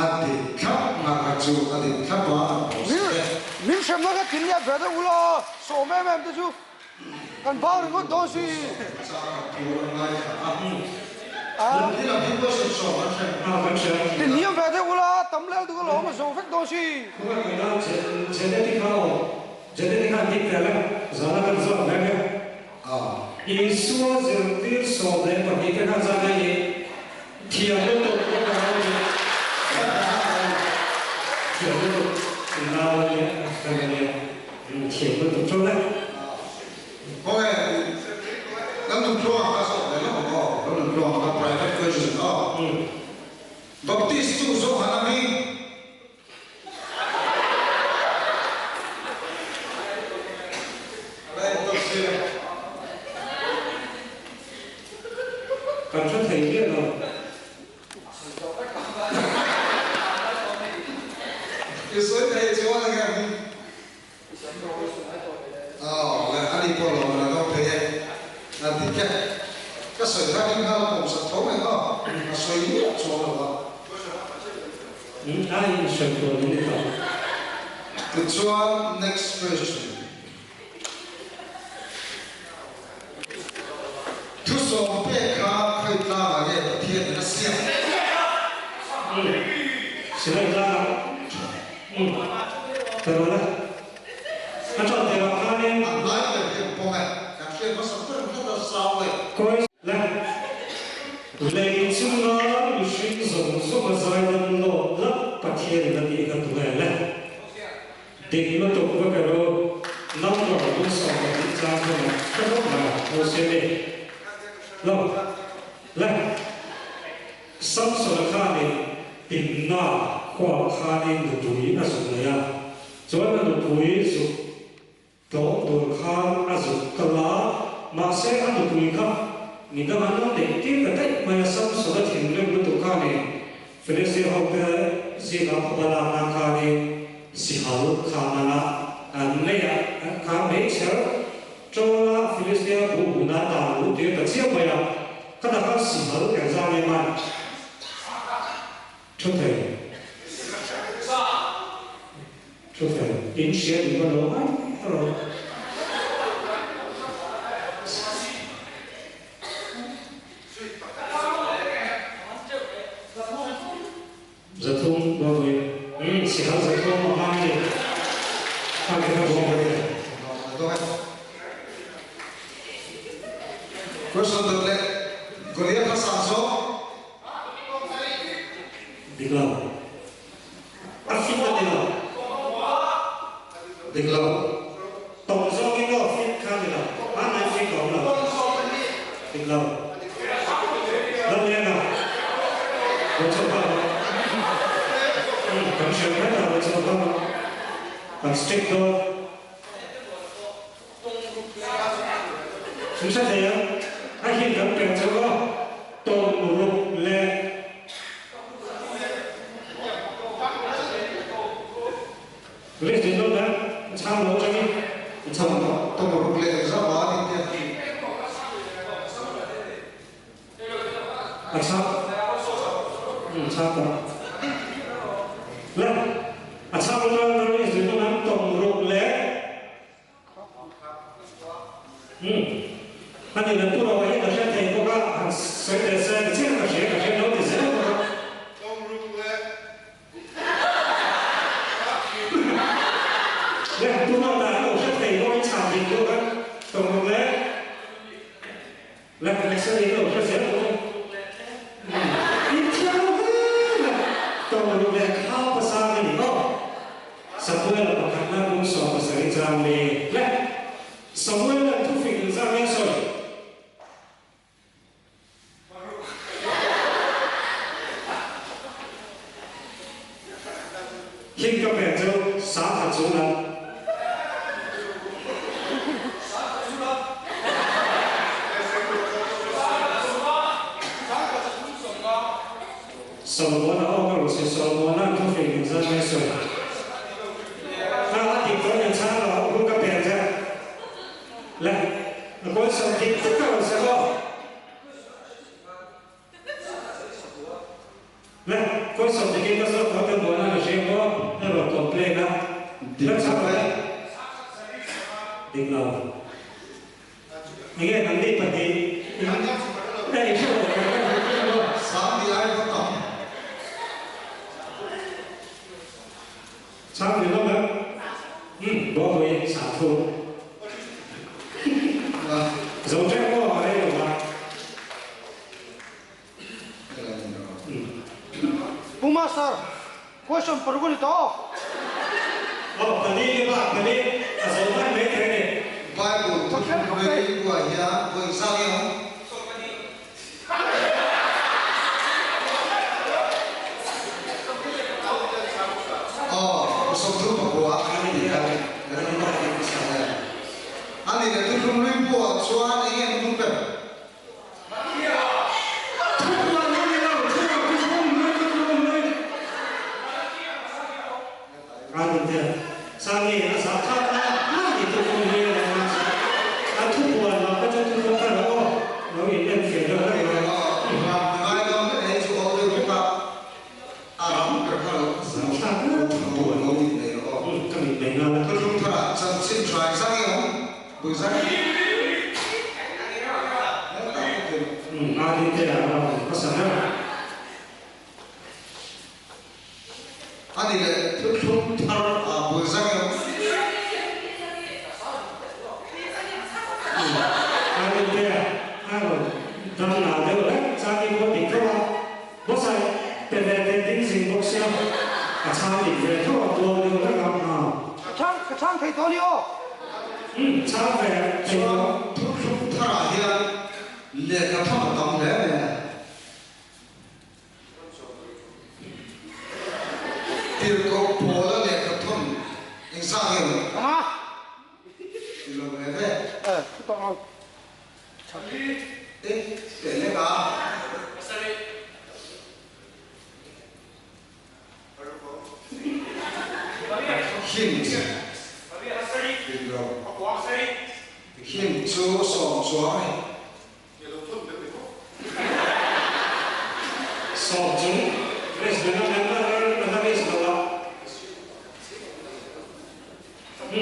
Adi kap makaju adi kap wa min shem ga tin ya beda ulo so me me de ju kan ba ri go do si Ni la people should show one thing. กันเสีย tin ni beda ulo tam le du lo ma so fek do si ผู้ว่ากันแล้วเจเนติเขาเจเนติเขาติดแล้วจะนั่งกันจะนั่งกัน อีส่วนเรื่องที่สอบเด็กปฏิกิริยาจะไม่เที่ยวเรื่องตัวก็ได้เที่ยวเรื่องเราเนี่ยอะไรเนี่ยเที่ยวเรื่องตัวเลย Oke, dan tu keluar masuk dalam oh, dan keluar ke private version oh. Baptis tu so halami. Baik tafsir. การช่วยเหลือเรา Isu ini cuma lagi ni. Oh, lah ani polo mana kau pergi? Nanti ke? Kasih lagi kalau kau satu orang oh, kasih ini cuma apa? ไอ้ส่วนตัวนี้ก็ Kecuali next version. Tu sampai kau kita lagi tiada nasi. สิ่งที่เราแต่เราละอาจารย์เดี๋ยวข้าเนี่ย Apa yang dia buat? Kasih masa tu kita sahaja. ก็ละเลยจึงเราอยู่สิ่งส่งส่งมาใจดันโลดละประเทศนั้นที่กันตัวละเด็กมันตกก็กระโดดน้ำร้อนสอง sang thôi mà các lúc mà ô xe đi lâu lại sắp sửa khá đi tìm na khoa khá đi được bùi à dùng này à cho nên được bùi dùng tổ được khá à dùng cả lá mà sẽ ăn được bùi khá mình đang ăn nó để tiếp cái đấy mà sắp sửa tìm lên được tụ khá này phải sẽ học cái gì gặp bà làm khá đi sĩ hậu khá là anh này khá mấy giờ cho Philistia bù na ta bù tiêu ta chiếc mày à các đặc sĩ hậu cảnh gia này mà cho thầy in xe đi vào đâu ấy rồi giờ thung bao người sĩ hậu giờ thung mà mang đi mang cái nào cũng được Question that let Goliath has answered. Diklaw. Afin na dilaw. Diklaw. Tong zo ki go fit ka dilaw. Ana fit ko na. Diklaw. Lam ya na. Wo cho ba. Kam sha ka na wo cho ba. Kam stick do. Chúng ta thấy anh hiện gặp cảnh cho go. Tong mu ru le Let's do that. Chăm lo cho đi. Chăm lo. Tôi một lúc lệ ra hóa đi kia. Chăm. Chăm đó. Lên. Chăm lo rồi let's do that. Tổng rộng lệ. Anh ấy lần đầu ấy là sẽ thấy có các sẽ chết cả sẽ nói thì sẽ không. Tu nào đã có rất thầy có chạm gì đâu các tổng hợp lẽ là cái sẽ đi đâu sẽ không ít chăng tổng hợp lẽ khao và sao cái gì đó sắp tới là một khả năng cũng so với sự trang này lẽ sống với là thu phí ra nghe rồi khi các bạn châu xã thật số lần Solomon ông có sự Solomon thu phí ra nghe rồi thì có nhận ra là ông các bạn ra là có sự kiện tất cả là sẽ có là có sự kiện có sự có cái là sẽ có nó là complete đó rất sắp đấy định lòng nghe nắm đi phần thì đây là Sáng thì ai có tổng. Sáng thì nó đó bỏ về sản phụ dấu trách có ở đây rồi mà Puma sir, question pergun itu. tadi dấu trách mấy cái này Bible tôi với của nhà với sao không? Sống thứ mà của anh thì là anh thì tôi không liên của số anh ấy em không cần anh thì sang ngày nó sáng khác là thì tôi không nghe là anh thu buồn nó có cho tôi không phải đâu nó bị nhân chuyển được đấy ai đó cái này chú ông được không không được không buồn không nhìn thấy nó cái mình đánh nó tôi không phải chân xin try sang không buổi sáng anh thì là có sáng đâu anh thì là tôi không buổi sáng không anh thì là đang làm đâu đấy sang đi có tỉnh không bớt sai tên tính gì bớt xeo sang đi về thôi tôi đưa nó làm nào Kacang thầy tôi liu. ช้าแฝง ชัวทุกท่าเฮียเรียกกระทำต้องแล้วเนี่ยที่ก็พอแล้วเรียกกระทำยังสร้างอยู่ มา ที่ลงเลยเนี่ย ต้องเอา เอ๊ะเดี๋ยวเล็กอ่ะหินดินเราหินชูสองสวย สอบจุ่มเรสเดนนั่นนั่นเรสตัว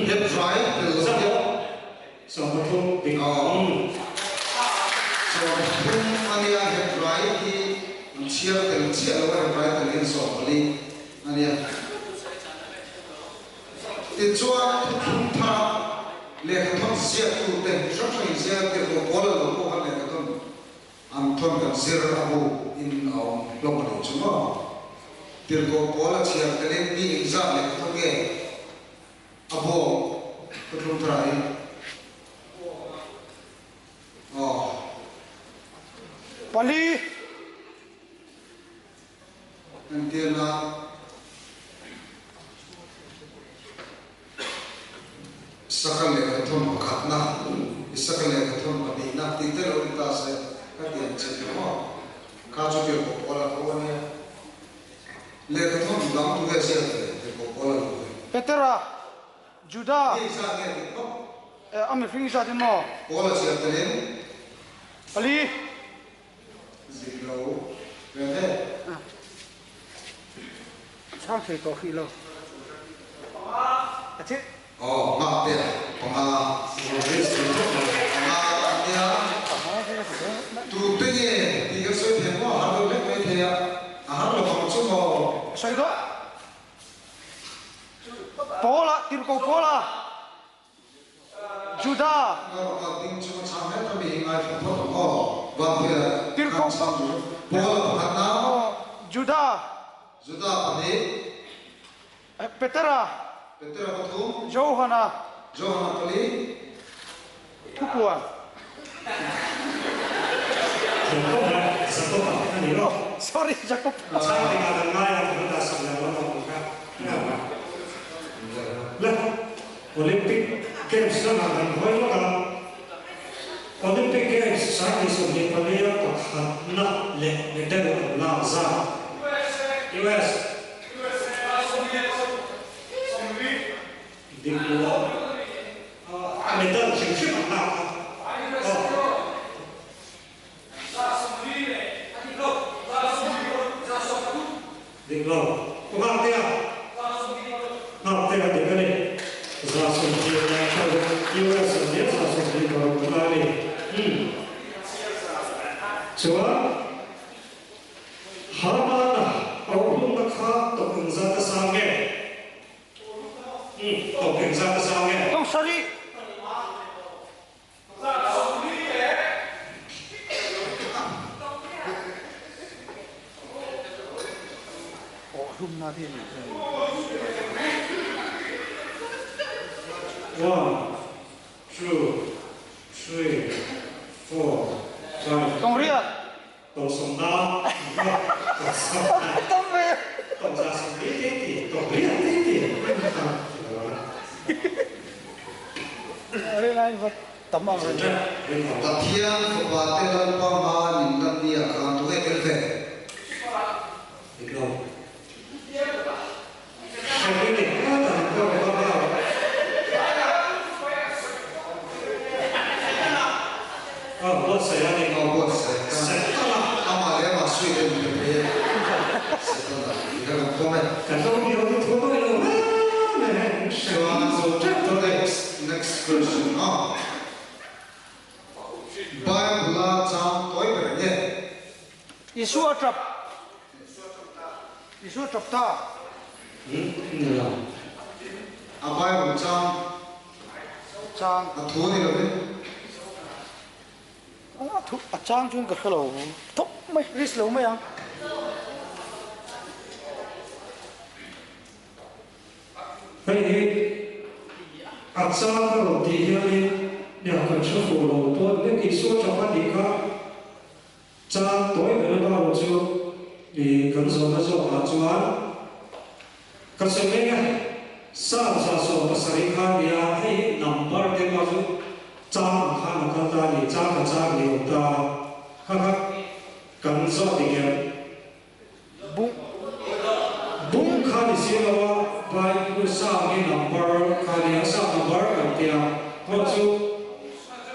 เฮ็ดไรเป็นเรื่อง สอบประทุมติด อ๋อสองทุ่มอันนี้เฮ็ดไรที่เชียร์เป็นเชียร์แล้วเฮ็ดไรเป็นเรื่องสองลีอันนี้ติดชัวทุ่มท่าเรียกกระทำเสียตู้เต็มช่องเสียเกี่ยวกับพอแล้วก็หันเรียกกระทำอันทนกันเสียระบุอินเอาลงมาดูชั่วโมงที่ก็พอแล้วเชียร์แต่เล่นมีอีกสักเล็กทั้งเงี้ยอาโบกระทำไรอ๋อ ปาลี นั่นเดียวนะสักเล็กกระทำขัดนะสักเล็กกระทำปฏินักติดเตอร์อุตาเสก็เดียนเชื่อว่าข้าจะเกี่ยวกับอะไรพวกนี้เล็กกระทำดังตัวเสียเลยเกี่ยวกับอะไร เปเตราจูดา นี่สักเล็กก็ อเมริกันชาติมอ อะไรเสียเต็ม ปาลี สิเราเป็นไง ช่างเสกตัวขี้เราอาทิตย์ อ๋อมาเปียของอาเนี่ยตูตึงเงี้ยที่ก็สวยเพียงว่าหาดูเล็กไม่เทียอาหารเราของชั่วโมง ใส่ตัวโปละติรโกโปละจูดา เราก็ดิ้งชั่วโมงช้างให้ทำยังไงผมพูดอ๋อวันเดียวกันช้างอยู่พอเราผ่านน้ำ จูดา จุดาปนี้ เปเตรา เป็นตัวประตู โจฮานา โจฮันปลี ทุกวัน ถึงก็มาสักตัวอันนี้ก็ sorry จักร ใช้ในการง่ายของเราสักแล้วเราครับแล้วโอลิมปิกเกมส์นั่นกันไว้แล้วกันโอลิมปิกเกมส์สายที่สุดในประเทศก็หันหน้าเล็กในเดือนลาซา US ดีกว่าในเดือนชิงชิงหนักดีกว่าพวกเราเตี้ยนับเตี้ยดีกันเลยจะส่งที่ไหนเขาจะ US เนี่ยจะส่งที่เราบุลาลีชัวฮามานะเอาลูกนักข่าวตกใจจะสั่งเองตกใจจะสั่งเอง ต้อง sorry โอ้รุ่มหน้าที่นี่ 1 2 3 4 5ต้องเรียก ต้องส่งดาวต้องส่ง ต้องเรียก ต้องจะส่งดีดีต้องเรียนดีดี อะไรนะตำมังเลย ตะเทียนฝาเตลันปามานินนันนี่อาการตัวเองเป็น อีกแล้วใช่ไหมก็ต้องก็บอสใส่อะไร เอาบทเสร็จเอามาเรียกมาช่วยกันเป็นเรื่องเสร็จแล้วนี่ก็ต้องเป็น กันต้องมีอะไรที่ต้องรู้นะเนี่ย so the next question อ่ะ Bible ละจำตัวเป็นเนี่ย อิสุอัตรับอิสุอัตรับตา นี่ละ อ่ะ Bible จ จาง ำอ่ะทูนี่เลย ทุกจางจุนกับเขาทุกไม่ริสโลไม่ยัง เฮ้ย cha ko ti hian ya kan chu fu lo to ne ki so cha pa di ka cha toy ne ba lo chu ni kan zo na zo ha chuan ka se me nga sa so pasari kha dia hei number de ma chu cha kha na ka ta ni cha ni ta ha kan zo di ge bung kha ni se wa bai ku sa ni number kha ni sa number kan tia ko chu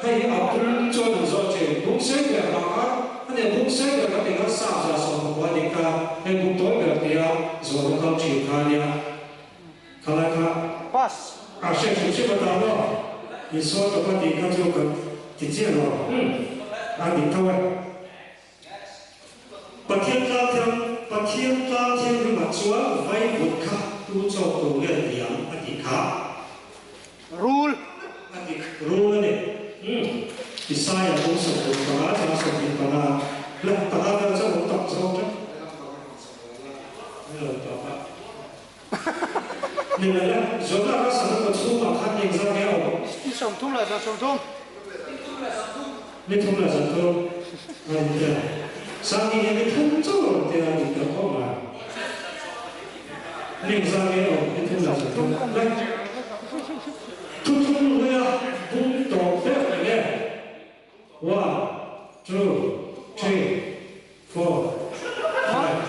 hei apun cho na zo che bung se ge ma ka ane bung se ge ka ti ka sa so ko ni ka hei bung to ge tia zo ka chi kha ni khala ka Pass. a she chu ba ta lo ni so to pa ti ka chu ka ti che lo a ni ta wa pa thiên ta thiên với mặt chúa vay một khắc tu cho tổ nghệ điểm anh đi khá Rule. anh đi rule này thì sai là cũng sử dụng và cho sử dụng và là ta đã cho một tập sau đó rồi đó nên là chúng ta có sản phẩm số mà khăn nhìn ra nghèo Đi sòng thum lại ra sòng thum. nên không là sản phẩm anh sang đi những cái thông chỗ thì là được có mà nên ra nghèo nên không là sản phẩm đây thông bây giờ vùng tổ phép này nhé 1, 2, 3, 4, 5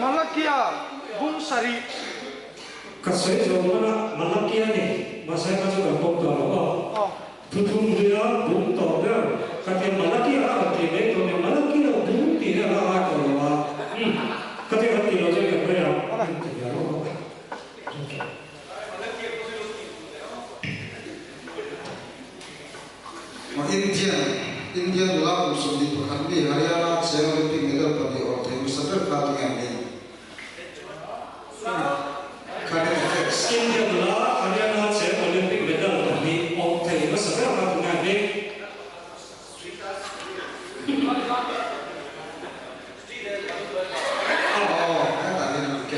Malakia. Bung sari. kasih jawabannya malakia nih masa itu juga bom tol tutung dia bom tol dia katanya malakia apa tiba itu yang malakia bom tidak ada kalau katanya hati lo juga berapa Indian lagu sulit berhenti Haryana saya Olympic medal pada orang yang sadar kalian ini. India adalah Haryana saya Olympic medal pada orang yang sadar kalian ini.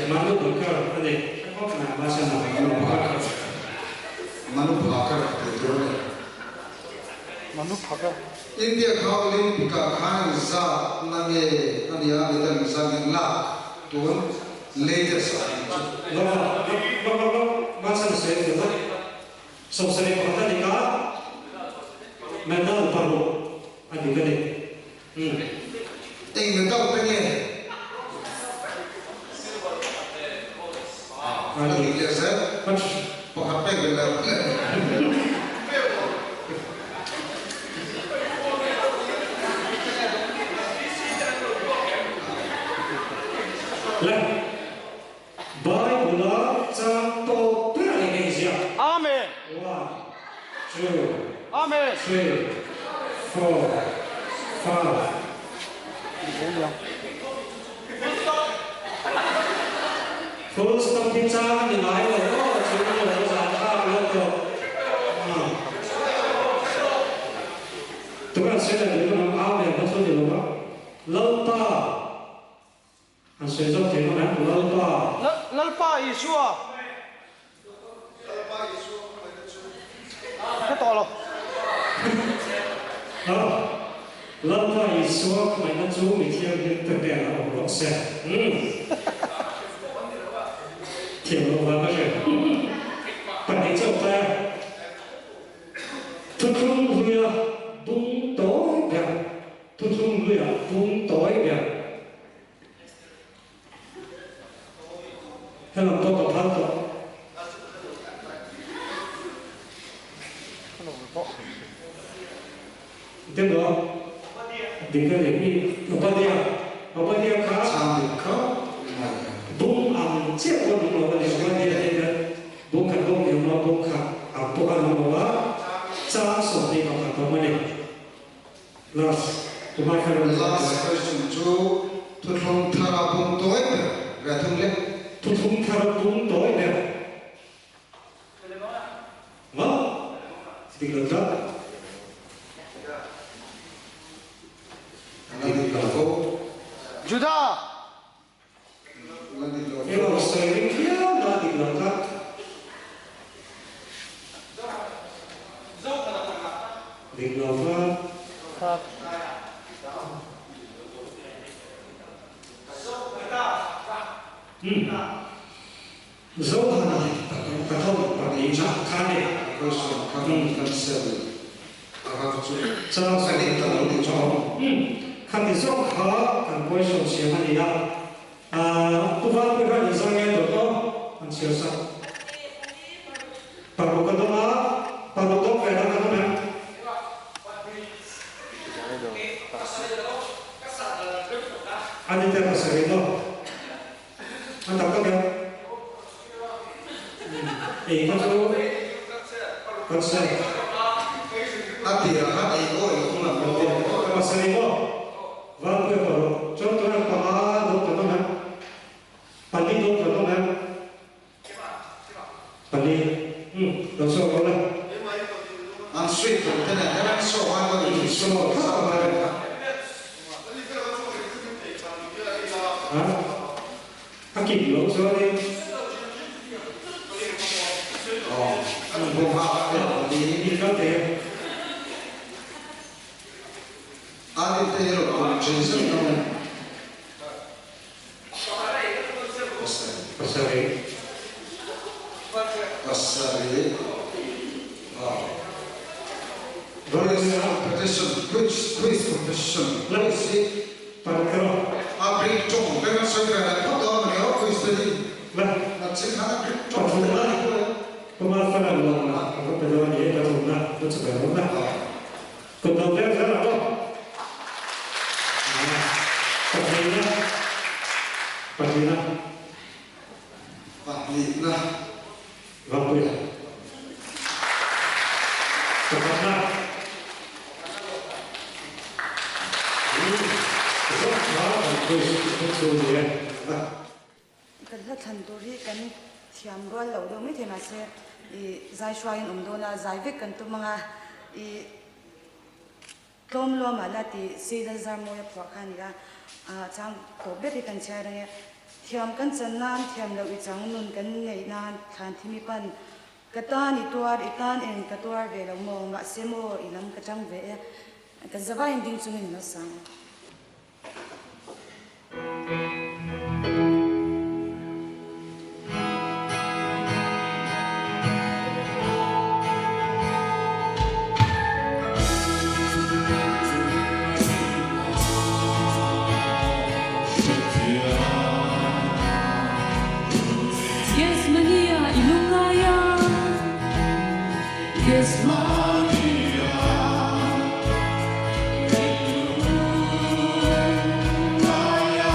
Manu Bhaker, ada apa nama sana? Manu Bhaker itu. Manu Bhaker. India kau Olympic kan zat nange ania kita misalnya lah tuan latest. Masa saya itu, sosial kota di kah, medal baru, adik-adik. Medal pengen. Adik dia saya, apa medal? Lah, baik pula contoh Indonesia. Amen. 1, 2, Amen. 3, 4, 5. First tâm thiên trang thì nói là có chứ không là giảm cao lên rồi. Tức là sẽ là những cái áo này nó số nhiều lắm. Lâu ta anh sẽ cho tiếng nó nói lâu ta. Lalpa Yeshua. Cái to rồi. Lâu ta Yeshua mày nó chú mình theo những thực tế là một lộ xe. Thiểu lộ vào cái gì? Bạn ấy chồng ta Thu thung vừa bung tối đẹp. Thu thung vừa bung tối đẹp. Hay là tôi có thân thôi. Tiếp đó đừng có để đi ở bên kia khá bung ăn chết con nó là điều quan trọng đấy bung khăn bung nhiều nó bung khăn bung ăn nó quá cha sổ đi vào khăn bung này last tụi mai khăn Last question chú thung thara bung tối về thung lên. thung khăn bung tối đẹp vâng thì gần đó Judah. Kalau saya ini dia dah digelakkan. định lòng vợ ครับ dấu hana cái thông và ý chắc khá đẹp person coming from seven. cho I think the only job. khăn thì dấu khó cần quay sổ xìa hả đi ạ tu văn bây giờ đi sang nghe được không anh xìa sao bà bố cần đó bà bố tốt về đó cần đó nè anh đi theo bà sẽ đến đâu anh đọc có được thì con số con sẽ Hati hati oh itu lah betul. con sẽ đi đâu và bây giờ cho tôi là bà đâu cần đó nè bà đi đâu cần đó nè bà đi đâu số đó nè An street tu tu ni, jangan so mana tu semua sama ada. kịp lỗ số đi Bukan apa đi đi có thể ada tu orang Jason tu. pasari Pasari. Competition, quiz competition. Quiz. parkero Abri trong dengan saya ada foto mereka quiz tadi. lah Nanti ada trong trong phố đó pemasaran uang lah apa pejabat dia dah rumah tu sekarang lah kalau dia sekarang apa Padina Padina Vapu ya Padina itu apa itu dia kan la than tu ri kan thiam rol lo do mi thema se I zai shwain do na zai vek kan tu manga I tom lo ma la ti se da zar mo ya phwa khan ya chang ko be ri kan cha ra thiam kan chan nan thiam lo I chang nun kan nei nan khan thimi pan katan ituar itan en katuar ve lo mo ma se mo ilam ka chang ve kan zawa in ding chungin na sang Yes Maria ilungaya Yes Maria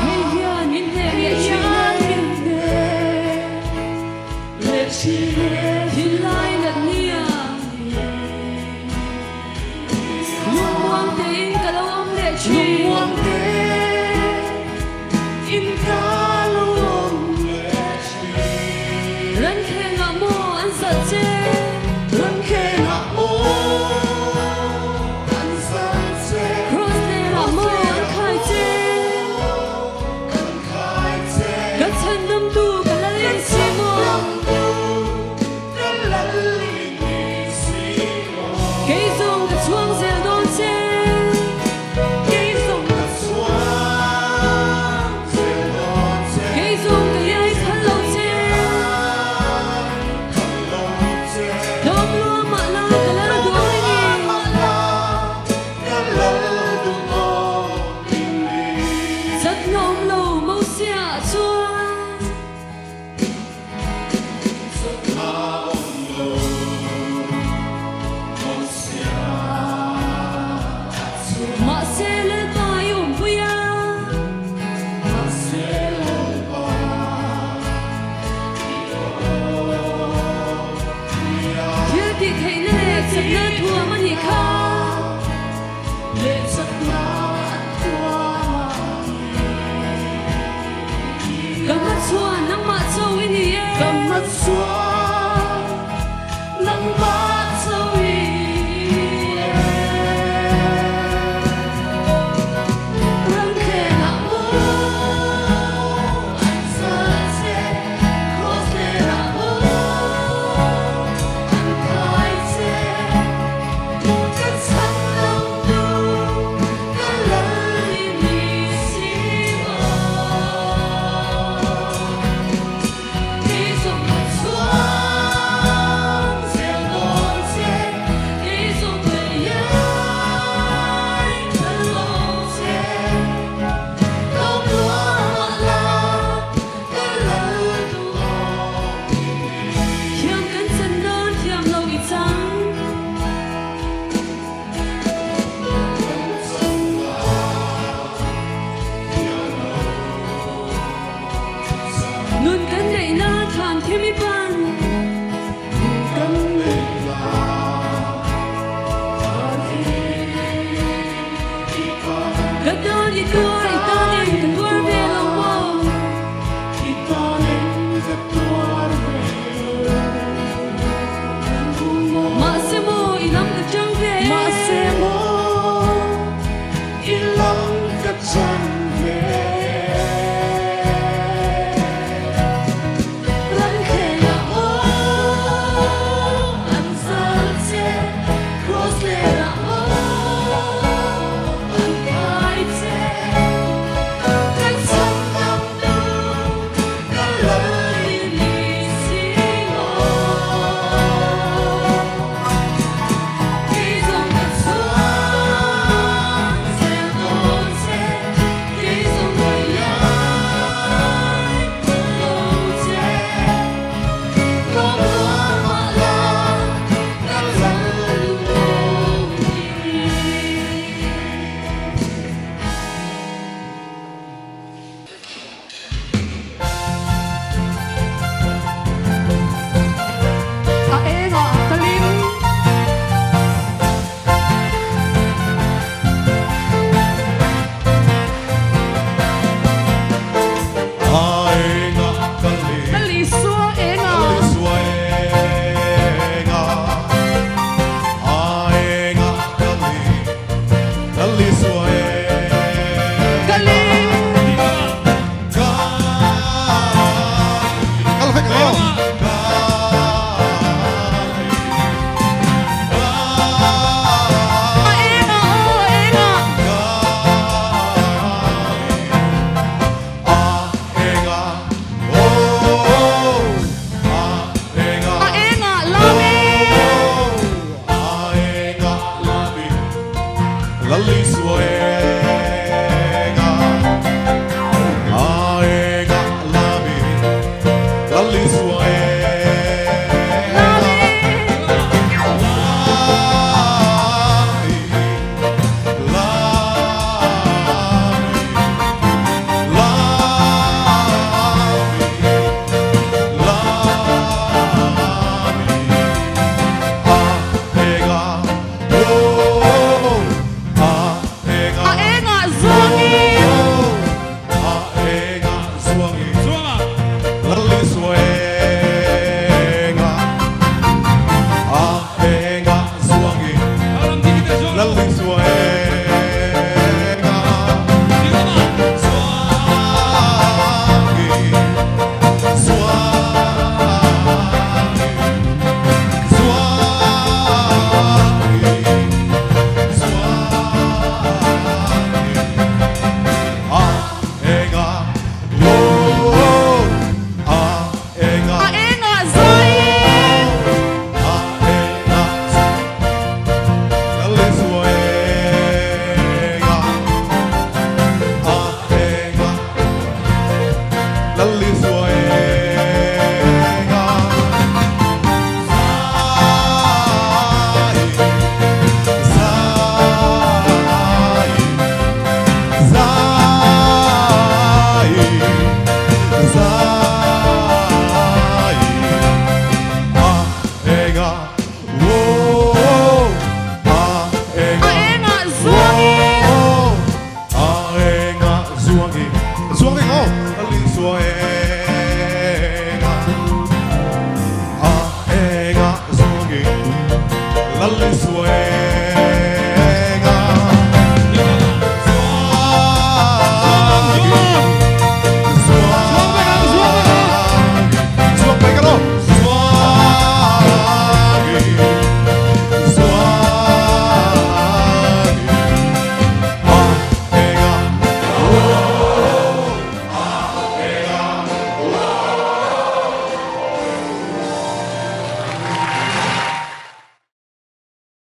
Hey ya ninne ya ninne Let's hear hilai na niya Luwang din kalawang lechi Luwang din kalawang Rắn khe ngọ mô ăn sợ chê Rắn khe ngọ mô ăn sợ chê Cross nê ngọ mô ăn khai chê Các chân đâm tu cả là liên si mô Cây dùng cả chuông dèo đôn chê Cây dùng cả chuông Cây dùng cả yai thân lâu chê Đông lúa mạ la cả lá đuôi nghi Rất nôm lâu mâu xia chua Mạ xe lên vai ủng vui à Thiếu tị thấy nè chật nè thua mà nhị khá